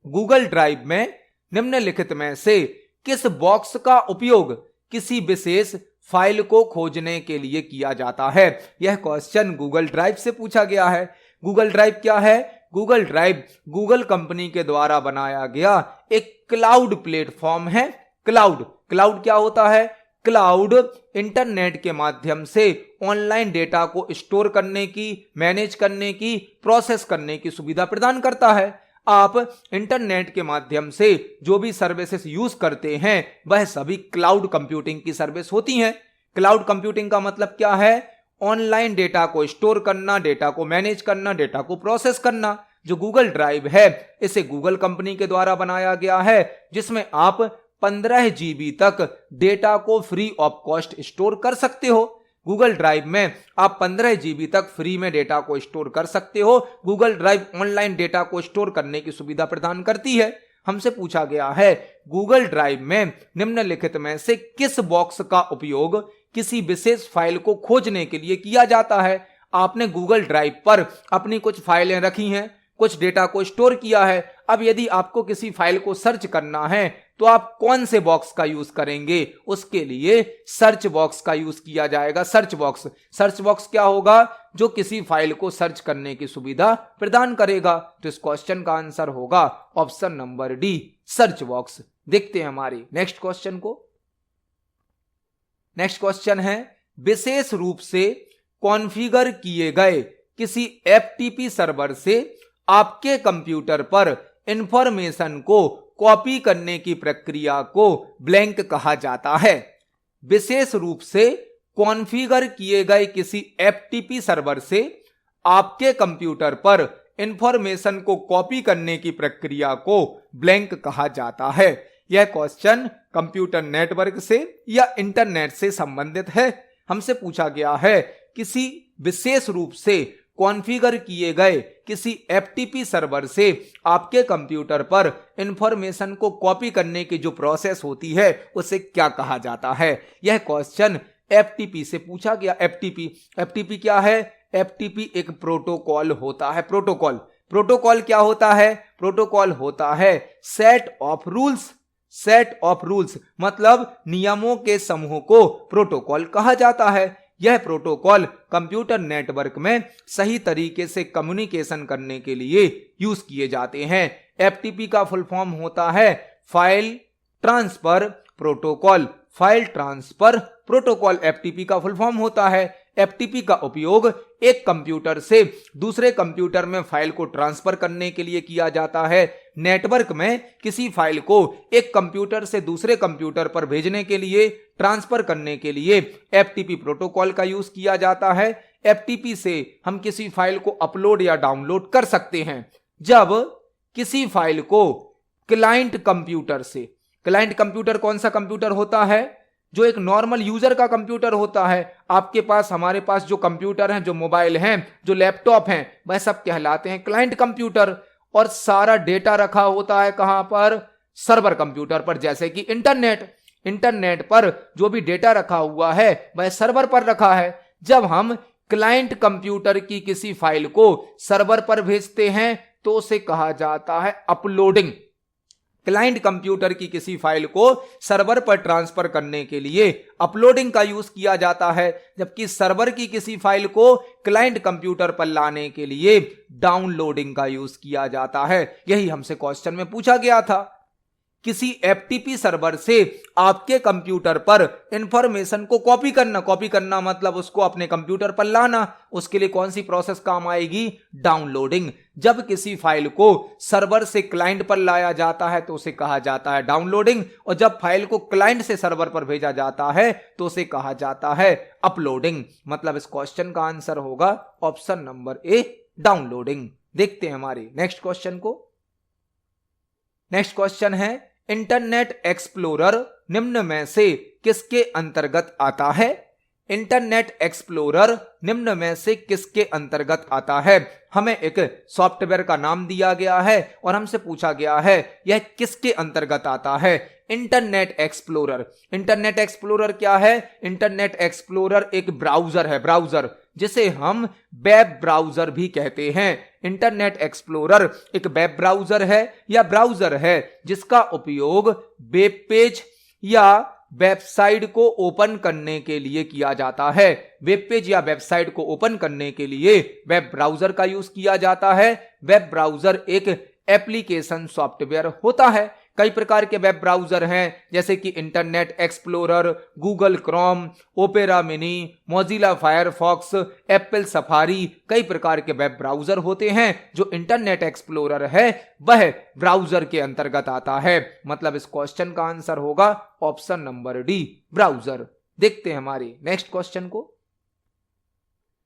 गूगल ड्राइव में निम्नलिखित में से किस बॉक्स का उपयोग किसी विशेष फाइल को खोजने के लिए किया जाता है? यह क्वेश्चन गूगल ड्राइव से पूछा गया है। गूगल ड्राइव क्या है? गूगल ड्राइव गूगल कंपनी के द्वारा बनाया गया एक क्लाउड प्लेटफॉर्म है। क्लाउड क्या होता है? क्लाउड इंटरनेट के माध्यम से ऑनलाइन डेटा को स्टोर करने की, मैनेज करने की, प्रोसेस करने की सुविधा प्रदान करता है। आप इंटरनेट के माध्यम से जो भी सर्विसेज यूज करते हैं वह सभी क्लाउड कंप्यूटिंग की सर्विस होती हैं। क्लाउड कंप्यूटिंग का मतलब क्या है? ऑनलाइन डेटा को स्टोर करना, डेटा को मैनेज करना, डेटा को प्रोसेस करना। जो गूगल ड्राइव है इसे गूगल कंपनी के द्वारा बनाया गया है, जिसमें आप 15 GB तक डेटा को फ्री ऑफ कॉस्ट स्टोर कर सकते हो। गूगल ड्राइव में आप 15 GB तक फ्री में डेटा को स्टोर कर सकते हो। गूगल ड्राइव ऑनलाइन डेटा को स्टोर करने की सुविधा प्रदान करती है। हमसे पूछा गया है गूगल ड्राइव में निम्नलिखित में से किस बॉक्स का उपयोग किसी विशेष फाइल को खोजने के लिए किया जाता है? आपने गूगल ड्राइव पर अपनी कुछ फाइलें रखी हैं, कुछ डेटा को स्टोर किया है। अब यदि आपको किसी फाइल को सर्च करना है तो आप कौन से बॉक्स का यूज करेंगे? उसके लिए सर्च बॉक्स का यूज किया जाएगा। सर्च बॉक्स क्या होगा? जो किसी फाइल को सर्च करने की सुविधा प्रदान करेगा। तो इस क्वेश्चन का आंसर होगा option number D, search box. देखते हैं हमारे नेक्स्ट क्वेश्चन को। नेक्स्ट क्वेश्चन है विशेष रूप से कॉन्फ़िगर किए गए किसी एफटीपी सर्वर से आपके कंप्यूटर पर इंफॉर्मेशन को कॉपी करने की प्रक्रिया को ब्लैंक कहा जाता है। विशेष रूप से कॉन्फ़िगर किए गए किसी एफटीपी सर्वर से आपके कंप्यूटर पर इंफॉर्मेशन को कॉपी करने की प्रक्रिया को ब्लैंक कहा जाता है। यह क्वेश्चन कंप्यूटर नेटवर्क से या इंटरनेट से संबंधित है। हमसे पूछा गया है किसी विशेष रूप से कॉन्फ़िगर किए गए किसी एफटीपी सर्वर से आपके कंप्यूटर पर इंफॉर्मेशन को कॉपी करने की जो प्रोसेस होती है उसे क्या कहा जाता है? यह क्वेश्चन एफटीपी से पूछा गया। एफटीपी क्या है? एफटीपी एक प्रोटोकॉल होता है। प्रोटोकॉल क्या होता है? प्रोटोकॉल होता है सेट ऑफ रूल्स मतलब नियमों के समूह को प्रोटोकॉल कहा जाता है। यह प्रोटोकॉल कंप्यूटर नेटवर्क में सही तरीके से कम्युनिकेशन करने के लिए यूज किए जाते हैं। एफटीपी का फुल फॉर्म होता है फाइल ट्रांसफर प्रोटोकॉल। एफटीपी का फुल फॉर्म होता है। एफटीपी का उपयोग एक कंप्यूटर से दूसरे कंप्यूटर में फाइल को ट्रांसफर करने के लिए किया जाता है। नेटवर्क में किसी फाइल को एक कंप्यूटर से दूसरे कंप्यूटर पर भेजने के लिए, ट्रांसफर करने के लिए एफटीपी प्रोटोकॉल का यूज किया जाता है। एफटीपी से हम किसी फाइल को अपलोड या डाउनलोड कर सकते हैं। जब किसी फाइल को क्लाइंट कंप्यूटर कौन सा कंप्यूटर होता है? जो एक नॉर्मल यूजर का कंप्यूटर होता है। आपके पास, हमारे पास जो कंप्यूटर हैं, जो मोबाइल हैं, जो लैपटॉप हैं, वह सब कहलाते हैं क्लाइंट कंप्यूटर। और सारा डेटा रखा होता है कहां पर? सर्वर कंप्यूटर पर। जैसे कि इंटरनेट पर जो भी डेटा रखा हुआ है वह सर्वर पर रखा है। जब हम क्लाइंट कंप्यूटर की किसी फाइल को सर्वर पर भेजते हैं तो उसे कहा जाता है अपलोडिंग। क्लाइंट कंप्यूटर की किसी फाइल को सर्वर पर ट्रांसफर करने के लिए अपलोडिंग का यूज किया जाता है, जबकि सर्वर की किसी फाइल को क्लाइंट कंप्यूटर पर लाने के लिए डाउनलोडिंग का यूज किया जाता है। यही हमसे क्वेश्चन में पूछा गया था। किसी एफटीपी सर्वर से आपके कंप्यूटर पर इंफॉर्मेशन को कॉपी करना मतलब उसको अपने कंप्यूटर पर लाना। उसके लिए कौन सी प्रोसेस काम आएगी? डाउनलोडिंग। जब किसी फाइल को सर्वर से क्लाइंट पर लाया जाता है तो उसे कहा जाता है डाउनलोडिंग, और जब फाइल को क्लाइंट से सर्वर पर भेजा जाता है तो उसे कहा जाता है अपलोडिंग। मतलब इस क्वेश्चन का आंसर होगा ऑप्शन नंबर ए, डाउनलोडिंग। देखते हैं हमारे नेक्स्ट क्वेश्चन को। नेक्स्ट क्वेश्चन है इंटरनेट एक्सप्लोरर निम्न में से किसके अंतर्गत आता है? इंटरनेट एक्सप्लोरर निम्न में से किसके अंतर्गत आता है? हमें एक सॉफ्टवेयर का नाम दिया गया है और हमसे पूछा गया है यह किसके अंतर्गत आता है। इंटरनेट एक्सप्लोरर क्या है? इंटरनेट एक्सप्लोरर एक ब्राउजर है, जिसे हम वेब ब्राउजर भी कहते हैं। इंटरनेट एक्सप्लोरर एक वेब ब्राउजर है या ब्राउजर है जिसका उपयोग वेब पेज या वेबसाइट को ओपन करने के लिए किया जाता है। वेब पेज या वेबसाइट को ओपन करने के लिए वेब ब्राउजर का यूज किया जाता है। वेब ब्राउजर एक एप्लीकेशन सॉफ्टवेयर होता है। कई प्रकार के वेब ब्राउजर हैं, जैसे कि internet explorer, Google Chrome, opera mini, Mozilla Firefox, Apple safari. कई प्रकार के वेब ब्राउजर होते हैं। जो इंटरनेट एक्सप्लोरर है वह ब्राउजर के अंतर्गत आता है। मतलब इस क्वेश्चन का आंसर होगा ऑप्शन नंबर डी, ब्राउजर। देखते हैं हमारे नेक्स्ट क्वेश्चन को।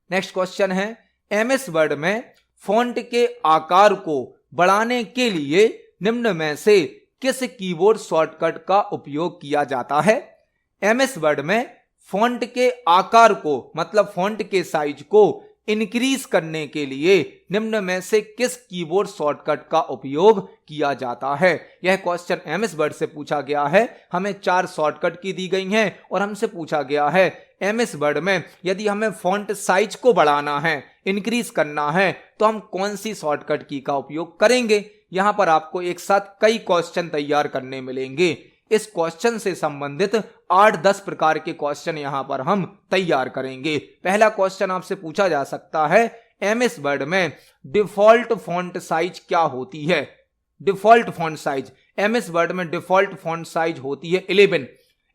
नेक्स्ट क्वेश्चन है एमएस वर्ड में फॉन्ट के आकार को बढ़ाने के लिए निम्न में से किस कीबोर्ड शॉर्टकट का उपयोग किया जाता है? एमएस वर्ड में फॉन्ट के आकार को मतलब फॉन्ट के साइज को इंक्रीज करने के लिए निम्न में से किस कीबोर्ड शॉर्टकट का उपयोग किया जाता है? यह क्वेश्चन एमएस वर्ड से पूछा गया है। हमें 4 शॉर्टकट की दी गई हैं और हमसे पूछा गया है एमएस वर्ड में यदि हमें फॉन्ट साइज को बढ़ाना है, इंक्रीज करना है, तो हम कौन सी शॉर्टकट की का उपयोग करेंगे। यहां पर आपको एक साथ कई क्वेश्चन तैयार करने मिलेंगे। इस क्वेश्चन से संबंधित 8-10 प्रकार के क्वेश्चन यहां पर हम तैयार करेंगे। पहला क्वेश्चन आपसे पूछा जा सकता है एमएस वर्ड में डिफॉल्ट फॉन्ट साइज क्या होती है? Default font size MS word में डिफॉल्ट फॉन्ट साइज होती है 11।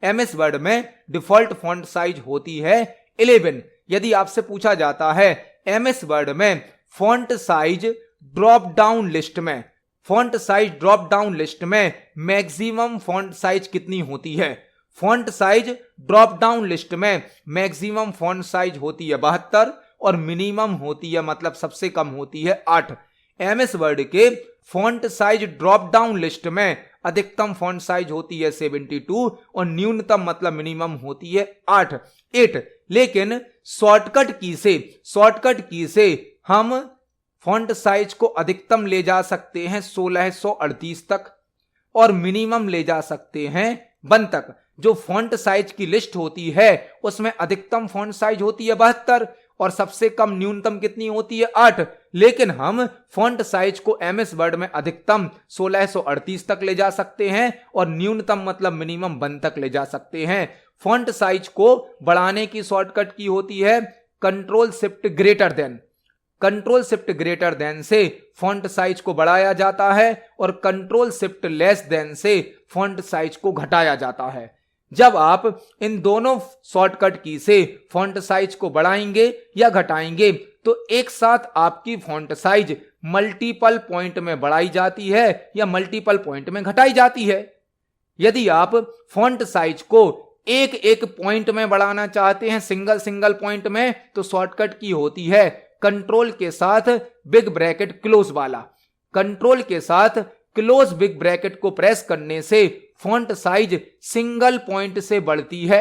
एमएस वर्ड में डिफॉल्ट फॉन्ट साइज होती है 11। यदि आपसे पूछा जाता है एमएस वर्ड में font size drop down list में मैक्सिमम फॉन्ट साइज कितनी होती है? Font size drop down list में मैक्सिमम फॉन्ट साइज होती है 72 और मिनिमम होती है मतलब सबसे कम होती है 8। एमएस वर्ड के font size drop down list में अधिकतम फॉन्ट साइज होती है 72 और न्यूनतम मतलब मिनिमम होती है 8। लेकिन शॉर्टकट की से हम फॉन्ट साइज को अधिकतम ले जा सकते हैं 1638 तक और मिनिमम ले जा सकते हैं 1 तक। जो फॉन्ट साइज की लिस्ट होती है उसमें अधिकतम फॉन्ट साइज होती है 72 और सबसे कम न्यूनतम कितनी होती है 8। लेकिन हम फॉन्ट साइज को एमएस वर्ड में अधिकतम 1638 तक ले जा सकते हैं और न्यूनतम मतलब मिनिमम 1 तक ले जा सकते हैं। फॉन्ट साइज को बढ़ाने की शॉर्टकट की होती है control shift greater than. Control shift greater than से फॉन्ट साइज को बढ़ाया जाता है और कंट्रोल शिफ्ट लेस देन से फॉन्ट साइज को घटाया जाता है। जब आप इन दोनों शॉर्टकट की से फॉन्ट साइज को बढ़ाएंगे या घटाएंगे तो एक साथ आपकी फॉन्ट साइज मल्टीपल पॉइंट में बढ़ाई जाती है या मल्टीपल पॉइंट में घटाई जाती है। यदि आप फॉन्ट साइज को एक एक पॉइंट में बढ़ाना चाहते हैं, सिंगल पॉइंट में, तो शॉर्टकट की होती है कंट्रोल के साथ बिग ब्रैकेट क्लोज वाला। कंट्रोल के साथ क्लोज बिग ब्रैकेट को प्रेस करने से फॉन्ट साइज सिंगल पॉइंट से बढ़ती है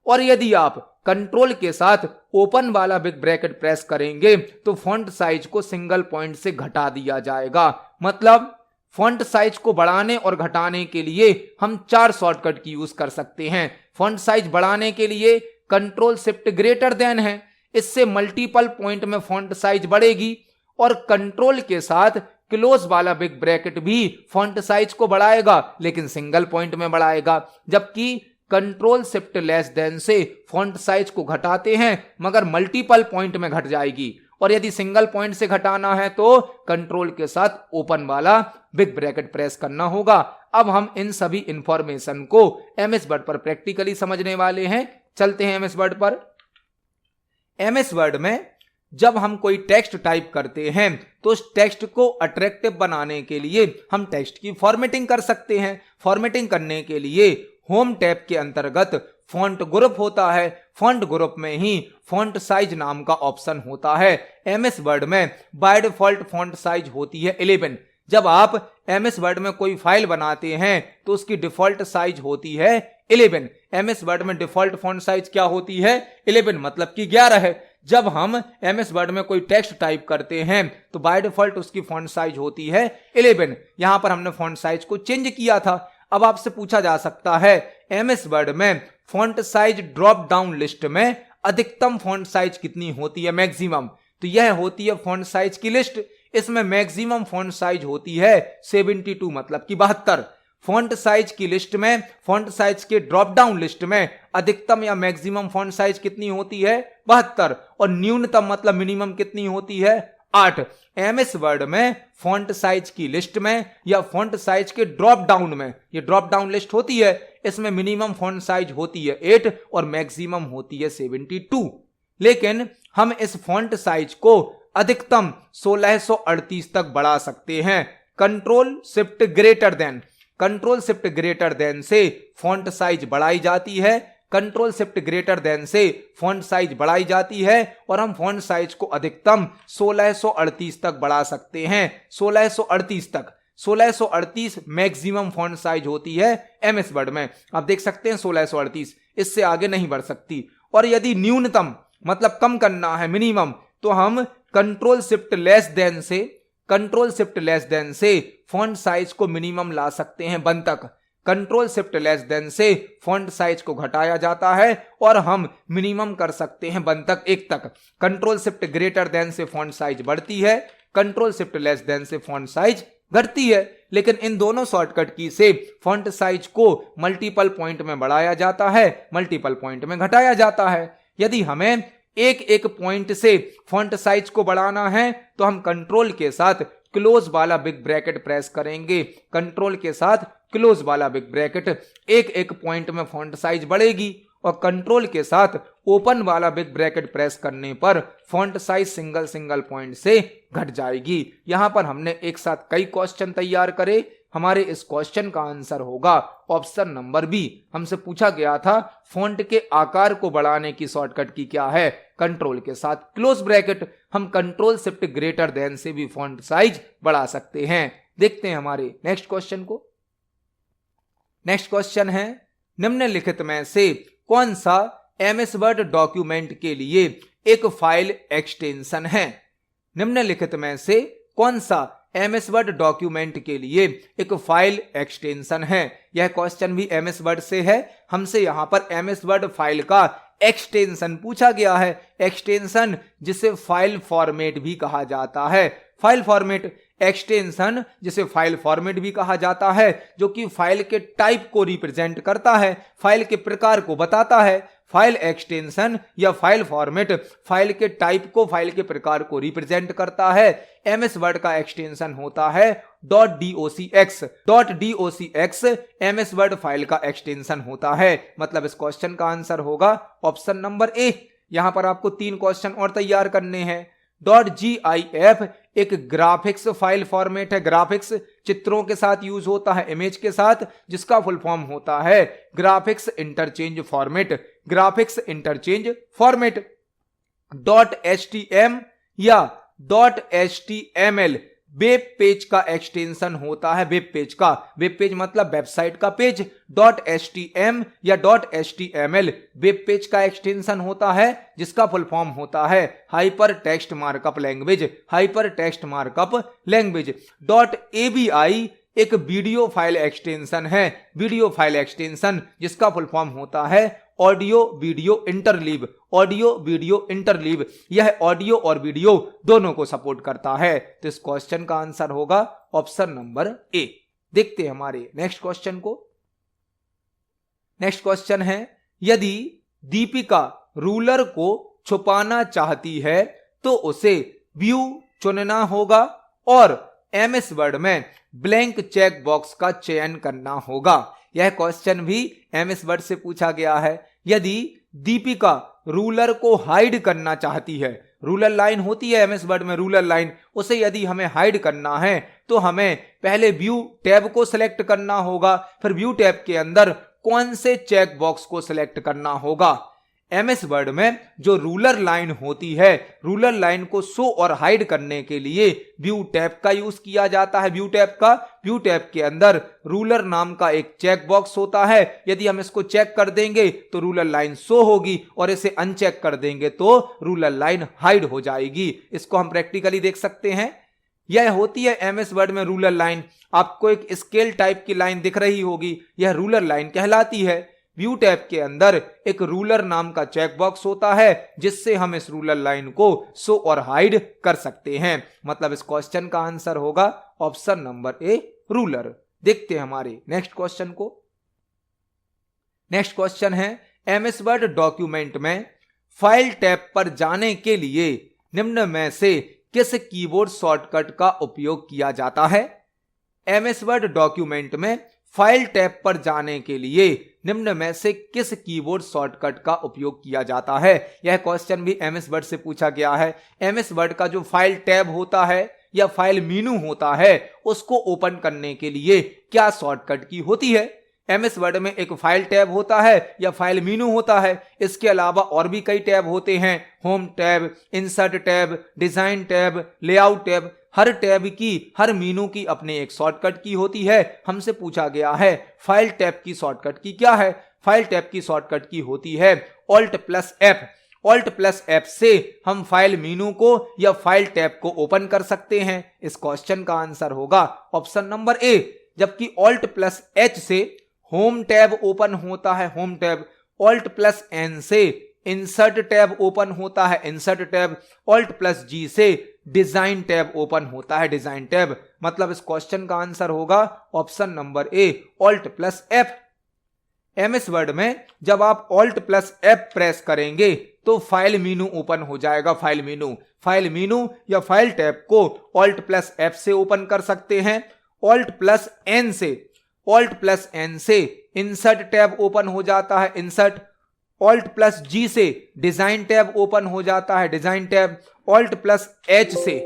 और यदि आप कंट्रोल के साथ ओपन वाला बिग ब्रैकेट प्रेस करेंगे तो फॉन्ट साइज को सिंगल पॉइंट से घटा दिया जाएगा। मतलब फॉन्ट साइज को बढ़ाने और घटाने के लिए हम 4 शॉर्टकट की यूज कर सकते हैं। फॉन्ट साइज बढ़ाने के लिए कंट्रोल शिफ्ट ग्रेटर देन है, इससे मल्टीपल पॉइंट में फॉन्ट साइज बढ़ेगी और कंट्रोल के साथ क्लोज वाला बिग ब्रैकेट भी फॉन्ट साइज को बढ़ाएगा लेकिन सिंगल पॉइंट में बढ़ाएगा। जबकि कंट्रोल शिफ्ट लेस देन से फॉन्ट साइज को घटाते हैं मगर मल्टीपल पॉइंट में घट जाएगी और यदि सिंगल पॉइंट से घटाना है तो कंट्रोल के साथ ओपन वाला बिग ब्रैकेट प्रेस करना होगा। अब हम इन सभी इंफॉर्मेशन को एमएस वर्ड पर प्रैक्टिकली समझने वाले हैं। चलते हैं एमएस वर्ड पर। एमएस वर्ड में जब हम कोई टेक्स्ट टाइप करते हैं तो उस टेक्स्ट को अट्रैक्टिव बनाने के लिए हम टेक्स्ट की फॉर्मेटिंग कर सकते हैं। फॉर्मेटिंग करने के लिए होम टैब के अंतर्गत फॉन्ट ग्रुप होता है। फॉन्ट ग्रुप में ही फॉन्ट साइज नाम का ऑप्शन होता है। एमएस वर्ड में बाय डिफॉल्ट फॉन्ट साइज होती है 11। जब आप एमएस वर्ड में कोई फाइल बनाते हैं तो उसकी डिफॉल्ट साइज होती है 11। एमएस वर्ड में डिफॉल्ट फॉन्ट साइज क्या होती है 11, मतलब कि 11 है। जब हम एमएस वर्ड में कोई टेक्स्ट टाइप करते हैं तो बाय डिफॉल्ट उसकी फॉन्ट साइज होती है 11। यहां पर हमने फॉन्ट साइज को चेंज किया था। अब आपसे पूछा जा सकता है एमएस वर्ड में font size drop down list में अधिकतम फॉन्ट साइज कितनी होती है, मैक्सिमम। तो यह होती है फॉन्ट साइज की लिस्ट। इसमें मैक्सिमम फॉन्ट साइज होती है 72, मतलब कि 72। फॉन्ट साइज की लिस्ट में, फॉन्ट साइज के ड्रॉप डाउन लिस्ट में अधिकतम या मैक्सिमम फॉन्ट साइज कितनी होती है 72 और न्यूनतम मतलब मिनिमम कितनी होती है 8। एमएस वर्ड में फॉन्ट साइज की लिस्ट में या फॉन्ट साइज के ड्रॉप डाउन में, ये ड्रॉप डाउन लिस्ट होती है, इसमें मिनिमम फॉन्ट साइज होती है 8 और मैक्सिमम होती है 72। लेकिन हम इस फॉन्ट साइज को अधिकतम 1638 तक बढ़ा सकते हैं। Control shift greater than, control shift greater than से फॉन्ट साइज बढ़ाई जाती है। कंट्रोल शिफ्ट ग्रेटर देन से फॉन्ट साइज बढ़ाई जाती है और हम फॉन्ट साइज को अधिकतम 1638 तक बढ़ा सकते हैं। 1638 तक, 1638 मैक्सिमम फॉन्ट साइज होती है एमएस वर्ड में। आप देख सकते हैं 1638, इससे आगे नहीं बढ़ सकती। और यदि न्यूनतम मतलब कम करना है, मिनिमम, तो हम कंट्रोल शिफ्ट लेस देन से, कंट्रोल शिफ्ट लेस देन से फॉन्ट साइज को मिनिमम ला सकते हैं 1 तक। कंट्रोल शिफ्ट लेस देन से फॉन्ट साइज को घटाया जाता है और हम मिनिमम कर सकते हैं 1 तक, 1 तक। कंट्रोल शिफ्ट ग्रेटर देन से फॉन्ट साइज बढ़ती है, कंट्रोल शिफ्ट लेस देन से फॉन्ट साइज घटती है। लेकिन इन दोनों शॉर्टकट की से फॉन्ट साइज को मल्टीपल पॉइंट में बढ़ाया जाता है, मल्टीपल पॉइंट में घटाया जाता है। यदि हमें एक एक पॉइंट से फॉन्ट साइज को बढ़ाना है तो हम कंट्रोल के साथ क्लोज वाला बिग ब्रैकेट प्रेस करेंगे। कंट्रोल के साथ क्लोज वाला बिग ब्रैकेट, एक एक पॉइंट में फॉन्ट साइज बढ़ेगी और कंट्रोल के साथ ओपन वाला बिग ब्रैकेट प्रेस करने पर फॉन्ट साइज सिंगल पॉइंट से घट जाएगी। यहां पर हमने एक साथ कई क्वेश्चन तैयार करे। हमारे इस क्वेश्चन का आंसर होगा ऑप्शन नंबर बी। हमसे पूछा गया था फॉन्ट के आकार को बढ़ाने की शॉर्टकट की क्या है, कंट्रोल के साथ क्लोज ब्रैकेट। हम कंट्रोल शिफ्ट ग्रेटर देन से भी फॉन्ट साइज बढ़ा सकते हैं। देखते हैं हमारे नेक्स्ट क्वेश्चन को। नेक्स्ट क्वेश्चन है, निम्नलिखित में से कौन सा एमएस वर्ड डॉक्यूमेंट के लिए एक फाइल एक्सटेंशन है। निम्नलिखित में से कौन सा एमएस वर्ड डॉक्यूमेंट के लिए एक फाइल एक्सटेंशन है। यह क्वेश्चन भी एमएस वर्ड से है। हमसे यहां पर एमएस वर्ड फाइल का एक्सटेंशन पूछा गया है। एक्सटेंशन जिसे फाइल फॉर्मेट भी कहा जाता है। फाइल फॉर्मेट एक्सटेंशन जिसे फाइल फॉर्मेट भी कहा जाता है, जो कि फाइल के टाइप को रिप्रेजेंट करता है, फाइल के प्रकार को बताता है। फाइल एक्सटेंशन या फाइल फॉर्मेट फाइल के टाइप को, फाइल के प्रकार को रिप्रेजेंट करता है। एमएस वर्ड का एक्सटेंशन होता है .docx। .docx MS word file का एक्सटेंशन होता है। मतलब इस क्वेश्चन का आंसर होगा ऑप्शन नंबर ए। यहां पर आपको 3 क्वेश्चन और तैयार करने हैं। .gif एक ग्राफिक्स फाइल फॉर्मेट है। ग्राफिक्स चित्रों के साथ यूज होता है, इमेज के साथ, जिसका फुल फॉर्म होता है graphics interchange format. Graphics interchange format. .htm या .html वेब पेज का एक्सटेंशन होता है। वेब पेज का, वेब पेज मतलब वेबसाइट का पेज। .htm या .html वेब पेज का एक्सटेंशन होता है, जिसका फुल फॉर्म होता है hyper text markup language. Hyper text markup language. .avi एक वीडियो फाइल एक्सटेंशन है। वीडियो फाइल एक्सटेंशन जिसका फुल फॉर्म होता है audio video interleave. Audio video interleave, यह ऑडियो और वीडियो दोनों को सपोर्ट करता है। तो इस क्वेश्चन का आंसर होगा ऑप्शन नंबर ए। देखते हैं हमारे नेक्स्ट क्वेश्चन को। नेक्स्ट क्वेश्चन है, यदि दीपिका रूलर को छुपाना चाहती है तो उसे व्यू चुनना होगा और एमएस वर्ड में ब्लैंक चेक बॉक्स का चयन करना होगा। यह क्वेश्चन भी एमएस वर्ड से पूछा गया है। यदि दीपिका रूलर को हाइड करना चाहती है, रूलर लाइन होती है एमएस वर्ड में, रूलर लाइन, उसे यदि हमें हाइड करना है तो हमें पहले व्यू टैब को सिलेक्ट करना होगा। फिर व्यू टैब के अंदर कौन से चेक बॉक्स को सिलेक्ट करना होगा। एमएस वर्ड में जो रूलर लाइन होती है, रूलर लाइन को शो और हाइड करने के लिए व्यू टैब का यूज किया जाता है। व्यू टैब का, व्यू टैब के अंदर रूलर नाम का एक चेक बॉक्स होता है। यदि हम इसको चेक कर देंगे तो रूलर लाइन शो होगी और इसे अनचेक कर देंगे तो रूलर लाइन हाइड हो जाएगी। इसको हम प्रैक्टिकली देख सकते हैं। यह होती है एमएस वर्ड में रूलर लाइन। आपको एक स्केल टाइप की लाइन दिख रही होगी, यह रूलर लाइन कहलाती है। व्यू टैब के अंदर एक रूलर नाम का चेक बॉक्स होता है, जिससे हम इस रूलर लाइन को शो और हाइड कर सकते हैं। मतलब इस क्वेश्चन का आंसर होगा ऑप्शन नंबर ए, रूलर। देखते हैं हमारे नेक्स्ट क्वेश्चन को। नेक्स्ट क्वेश्चन है, एमएस वर्ड डॉक्यूमेंट में फाइल टैब पर जाने के लिए निम्न में से किस कीबोर्ड शॉर्टकट का उपयोग किया जाता है। एमएस वर्ड डॉक्यूमेंट में फाइल टैब पर जाने के लिए निम्न में से किस कीबोर्ड शॉर्टकट का उपयोग किया जाता है। यह क्वेश्चन भी एमएस वर्ड से पूछा गया है। एमएस वर्ड का जो फाइल टैब होता है या फाइल मेनू होता है, उसको ओपन करने के लिए क्या शॉर्टकट की होती है। एमएस वर्ड में एक फाइल टैब होता है या फाइल मेनू होता है। इसके अलावा और भी कई टैब होते हैं, home tab, insert tab, design tab, layout tab. हर टैब की, हर मेनू की अपने एक शॉर्टकट की होती है। हमसे पूछा गया है फाइल टैब की शॉर्टकट की क्या है। फाइल टैब की शॉर्टकट की होती है Alt+F। Alt+F से हम फाइल मेनू को या फाइल टैब को ओपन कर सकते हैं। इस क्वेश्चन का आंसर होगा ऑप्शन नंबर ए। जबकि Alt+H से होम टैब ओपन होता है, होम टैब। Alt+N से इंसर्ट टैब ओपन होता है, इंसर्ट टैब। Alt+G से डिजाइन टैब ओपन होता है, डिजाइन टैब। मतलब इस क्वेश्चन का आंसर होगा ऑप्शन नंबर ए, Alt+F। एमएस वर्ड में जब आप Alt+F प्रेस करेंगे तो फाइल मेनू ओपन हो जाएगा। फाइल मेनू, फाइल मेनू या फाइल टैब को Alt+F से ओपन कर सकते हैं। Alt+N से इंसर्ट टैब ओपन हो जाता है, इंसर्ट। Alt+G से डिजाइन टैब ओपन हो जाता है, डिजाइन टैब। Alt+H से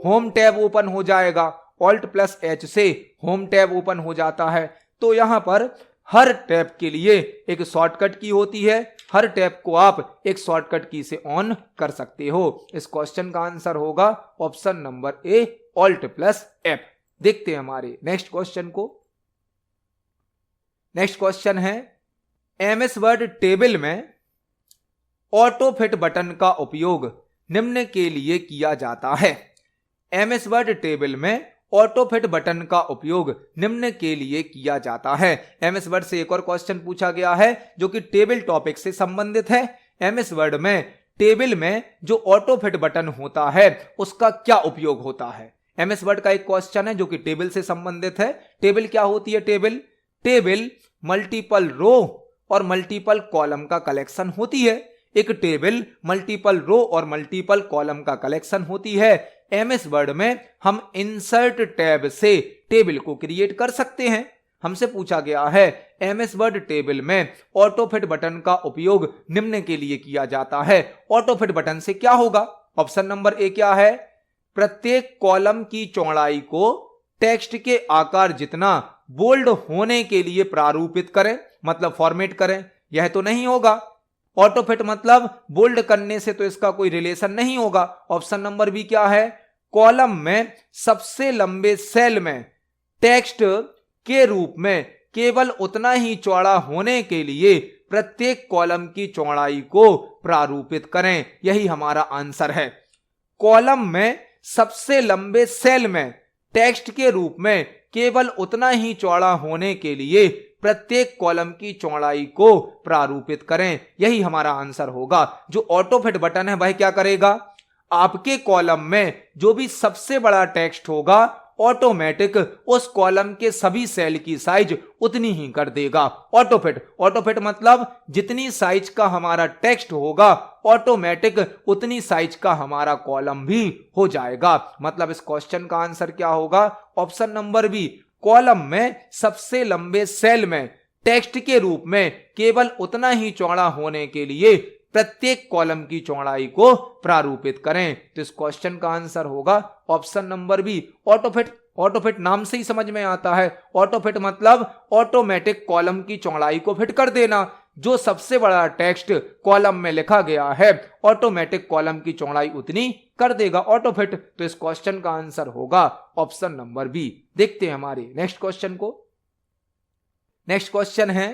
होम टैब ओपन हो जाएगा, Alt+H से होम टैब ओपन हो जाता है। तो यहां पर हर टैब के लिए एक शॉर्टकट की होती है। हर टैब को आप एक शॉर्टकट की से ऑन कर सकते हो। इस क्वेश्चन का आंसर होगा ऑप्शन नंबर ए, Alt+F। देखते हैं हमारे नेक्स्ट क्वेश्चन को। नेक्स्ट क्वेश्चन है, एमएस वर्ड टेबल में ऑटो फिट बटन का उपयोग निम्न के लिए किया जाता है। एमएस वर्ड टेबल में ऑटोफिट बटन का उपयोग निम्न के लिए किया जाता है। एमएस वर्ड से एक और क्वेश्चन पूछा गया है जो कि टेबल टॉपिक से संबंधित है। एमएस वर्ड में टेबल में जो ऑटोफिट बटन होता है उसका क्या उपयोग होता है। एमएस वर्ड का एक क्वेश्चन है जो कि टेबल से संबंधित है। टेबल क्या होती है? टेबल मल्टीपल रो और मल्टीपल कॉलम का कलेक्शन होती है। एक टेबल मल्टीपल रो और मल्टीपल कॉलम का कलेक्शन होती है। एमएस वर्ड में हम इंसर्ट टैब से टेबल को क्रिएट कर सकते हैं। हमसे पूछा गया है एमएस वर्ड टेबल में ऑटोफिट बटन का उपयोग निम्न के लिए किया जाता है। ऑटोफिट बटन से क्या होगा? ऑप्शन नंबर ए क्या है? प्रत्येक कॉलम की चौड़ाई को टेक्स्ट के आकार जितना बोल्ड होने के लिए प्रारूपित करें, मतलब फॉर्मेट करें। यह तो नहीं होगा। ऑटोफिट मतलब बोल्ड करने से तो इसका कोई रिलेशन नहीं होगा। ऑप्शन नंबर बी क्या है? कॉलम में सबसे लंबे सेल में टेक्स्ट के रूप में केवल उतना ही चौड़ा होने के लिए प्रत्येक कॉलम की चौड़ाई को प्रारूपित करें। यही हमारा आंसर है। कॉलम में सबसे लंबे सेल में टेक्स्ट के रूप में केवल उतना ही चौड़ा होने के लिए प्रत्येक कॉलम की चौड़ाई को प्रारूपित करें। यही हमारा आंसर होगा। जो ऑटोफिट बटन है वह क्या करेगा? आपके कॉलम में जो भी सबसे बड़ा टेक्स्ट होगा ऑटोमेटिक उस कॉलम के सभी सेल की साइज उतनी ही कर देगा। ऑटोफिट मतलब जितनी साइज का हमारा टेक्स्ट होगा ऑटोमेटिक उतनी साइज का हमारा कॉलम भी हो जाएगा। मतलब इस क्वेश्चन का आंसर क्या होगा? Option number B. कॉलम में सबसे लंबे सेल में टेक्स्ट के रूप में केवल उतना ही चौड़ा होने के लिए प्रत्येक कॉलम की चौड़ाई को प्रारूपित करें। तो इस क्वेश्चन का आंसर होगा ऑप्शन नंबर बी, ऑटोफिट नाम से ही समझ में आता है। ऑटोफिट मतलब ऑटोमेटिक कॉलम की चौड़ाई को फिट कर देना। जो सबसे बड़ा टेक्स्ट कॉलम में लिखा गया है ऑटोमेटिक कॉलम की चौड़ाई उतनी कर देगा ऑटोफिट। तो इस क्वेश्चन का आंसर होगा ऑप्शन नंबर बी। देखते हैं हमारे नेक्स्ट क्वेश्चन को। नेक्स्ट क्वेश्चन है,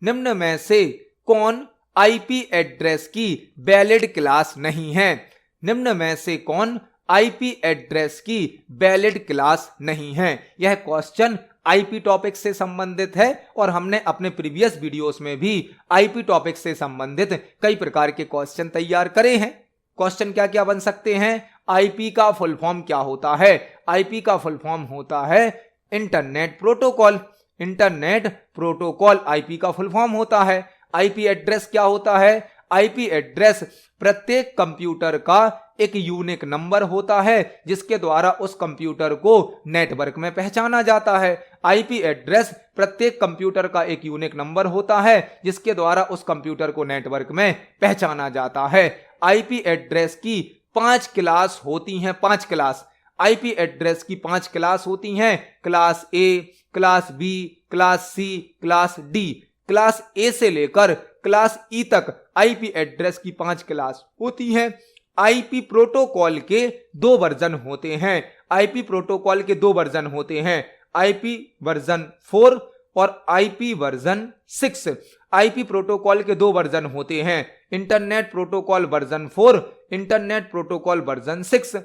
निम्न में से कौन आईपी एड्रेस की वैलिड क्लास नहीं है? निम्न में से कौन आईपी एड्रेस की वैलिड क्लास नहीं है? यह क्वेश्चन आईपी टॉपिक से संबंधित है और हमने अपने प्रीवियस वीडियोस में भी आईपी टॉपिक से संबंधित कई प्रकार के क्वेश्चन तैयार करे हैं। क्वेश्चन क्या क्या बन सकते हैं? आईपी का फुल फॉर्म क्या होता है? आईपी का फुल फॉर्म होता है internet protocol. Internet protocol IP का फुल फॉर्म होता है। आईपी एड्रेस क्या होता है? आईपी एड्रेस प्रत्येक कंप्यूटर का एक यूनिक नंबर होता है जिसके द्वारा उस कंप्यूटर को नेटवर्क में पहचाना जाता है। आईपी एड्रेस प्रत्येक कंप्यूटर का एक यूनिक नंबर होता है जिसके द्वारा उस कंप्यूटर को नेटवर्क में पहचाना जाता है। आईपी एड्रेस की 5 क्लास होती हैं। 5 क्लास आईपी एड्रेस की 5 क्लास होती हैं। Class A, class B, class C, class D. Class A से लेकर क्लास ई तक आईपी एड्रेस की 5 क्लास होती हैं। आईपी प्रोटोकॉल के 2 वर्जन होते हैं। आईपी प्रोटोकॉल के 2 वर्जन होते हैं, आईपी वर्जन 4 और आईपी वर्जन 6। आईपी प्रोटोकॉल के 2 वर्जन होते हैं, internet protocol version 4, internet protocol version 6।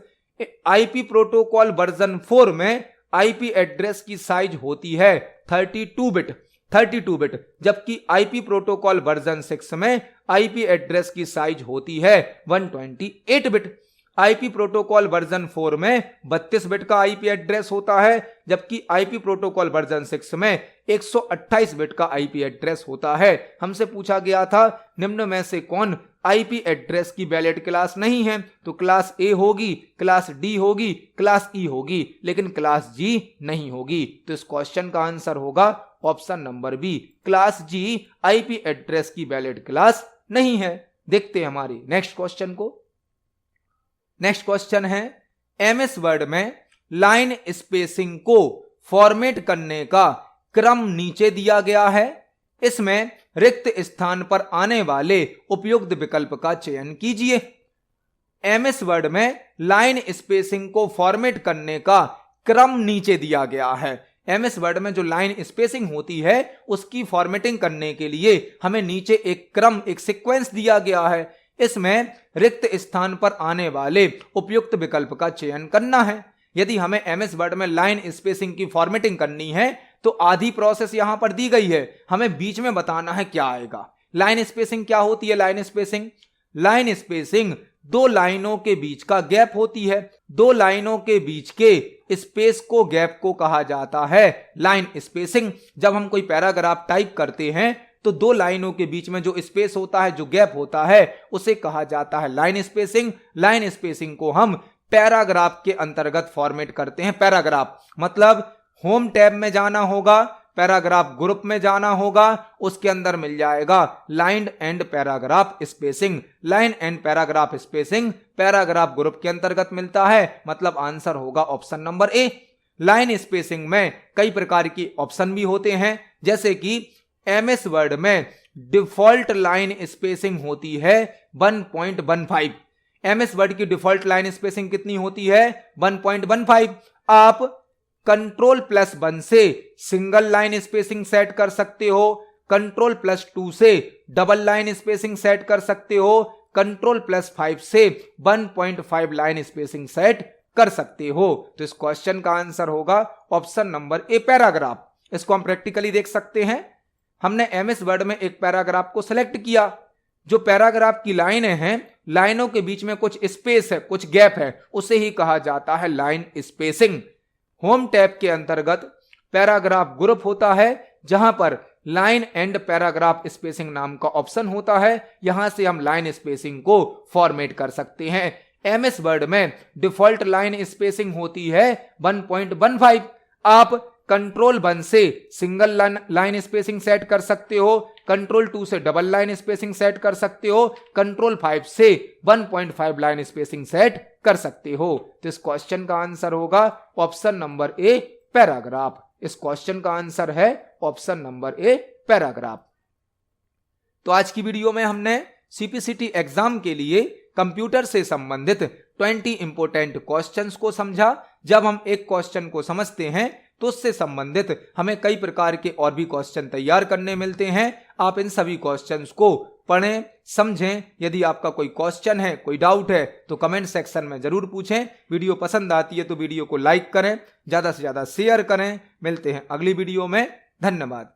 IP protocol version 4 में आईपी एड्रेस की साइज होती है 32 बिट, जबकि आईपी प्रोटोकॉल वर्जन 6 में आईपी एड्रेस की साइज होती है 128 बिट। आईपी प्रोटोकॉल वर्जन 4 में 32 बिट का आईपी एड्रेस होता है, जबकि आईपी प्रोटोकॉल वर्जन 6 में 128 बिट का आईपी एड्रेस होता है। हमसे पूछा गया था निम्न में से कौन आईपी एड्रेस की वैलिड क्लास नहीं है? तो क्लास ए होगी, क्लास डी होगी, क्लास ई होगी, लेकिन क्लास जी नहीं होगी। तो इस क्वेश्चन का आंसर होगा ऑप्शन नंबर बी, क्लास जी आईपी एड्रेस की वैलिड क्लास नहीं है। देखते हैं हमारे नेक्स्ट क्वेश्चन को। नेक्स्ट क्वेश्चन है, एमएस वर्ड में लाइन स्पेसिंग को फॉर्मेट करने का क्रम नीचे दिया गया है। इसमें रिक्त स्थान पर आने वाले उपयुक्त विकल्प का चयन कीजिए। एमएस वर्ड में लाइन स्पेसिंग को फॉर्मेट करने का क्रम नीचे दिया गया है। एमएस वर्ड में जो लाइन स्पेसिंग होती है उसकी फॉर्मेटिंग करने के लिए हमें नीचे एक क्रम, एक सीक्वेंस दिया गया है। इसमें रिक्त स्थान पर आने वाले उपयुक्त विकल्प का चयन करना है। यदि हमें एमएस वर्ड में लाइन स्पेसिंग की फॉर्मेटिंग करनी है तो आधी प्रोसेस यहां पर दी गई है, हमें बीच में बताना है क्या आएगा। लाइन स्पेसिंग क्या होती है? लाइन स्पेसिंग दो लाइनों के बीच का गैप होती है। दो लाइनों के बीच के स्पेस को, गैप को कहा जाता है लाइन स्पेसिंग। जब हम कोई पैराग्राफ टाइप करते हैं तो दो लाइनों के बीच में जो स्पेस होता है, जो गैप होता है, उसे कहा जाता है लाइन स्पेसिंग। लाइन स्पेसिंग को हम पैराग्राफ के अंतर्गत फॉर्मेट करते हैं। पैराग्राफ मतलब होम टैब में जाना होगा, पैराग्राफ ग्रुप में जाना होगा, उसके अंदर मिल जाएगा line and paragraph spacing. Line and paragraph spacing paragraph group के अंतर्गत मिलता है, मतलब आंसर होगा ऑप्शन नंबर ए। लाइन स्पेसिंग में कई प्रकार की ऑप्शन भी होते हैं, जैसे कि एमएस वर्ड में डिफॉल्ट लाइन स्पेसिंग होती है 1.15। एमएस वर्ड की डिफॉल्ट लाइन स्पेसिंग कितनी होती है? 1.15। आप Ctrl+1 से सिंगल लाइन स्पेसिंग सेट कर सकते हो, Ctrl+2 से डबल लाइन स्पेसिंग सेट कर सकते हो, Ctrl+5 से 1.5 लाइन स्पेसिंग सेट कर सकते हो। तो इस क्वेश्चन का आंसर होगा ऑप्शन नंबर ए, पैराग्राफ। इसको हम प्रैक्टिकली देख सकते हैं। हमने एमएस वर्ड में एक पैराग्राफ को सिलेक्ट किया। जो पैराग्राफ की लाइनें हैं, लाइनों के बीच में कुछ स्पेस है, कुछ गैप है, उसे ही कहा जाता है लाइन स्पेसिंग। होम टैब के अंतर्गत पैराग्राफ ग्रुप होता है, जहां पर लाइन एंड पैराग्राफ स्पेसिंग नाम का ऑप्शन होता है। यहां से हम लाइन स्पेसिंग को फॉर्मेट कर सकते हैं। एमएस वर्ड में डिफॉल्ट लाइन स्पेसिंग होती है 1.15। आप Ctrl+1 से सिंगल लाइन स्पेसिंग सेट कर सकते हो, Ctrl+2 से डबल लाइन स्पेसिंग सेट कर सकते हो, Ctrl+5 से 1.5 लाइन स्पेसिंग सेट कर सकते हो। तो इस क्वेश्चन का आंसर होगा ऑप्शन नंबर ए, पैराग्राफ। इस क्वेश्चन का आंसर है ऑप्शन नंबर ए, पैराग्राफ। तो आज की वीडियो में हमने सीपीसीटी एग्जाम के लिए कंप्यूटर से संबंधित 20 इंपोर्टेंट क्वेश्चंस को समझा। जब हम एक क्वेश्चन को समझते हैं तो उससे संबंधित हमें कई प्रकार के और भी क्वेश्चन तैयार करने मिलते हैं। आप इन सभी क्वेश्चंस को पढ़ें, समझें। यदि आपका कोई क्वेश्चन है, कोई डाउट है, तो कमेंट सेक्शन में जरूर पूछें। वीडियो पसंद आती है तो वीडियो को लाइक करें, ज्यादा से ज्यादा शेयर करें। मिलते हैं अगली वीडियो में। धन्यवाद।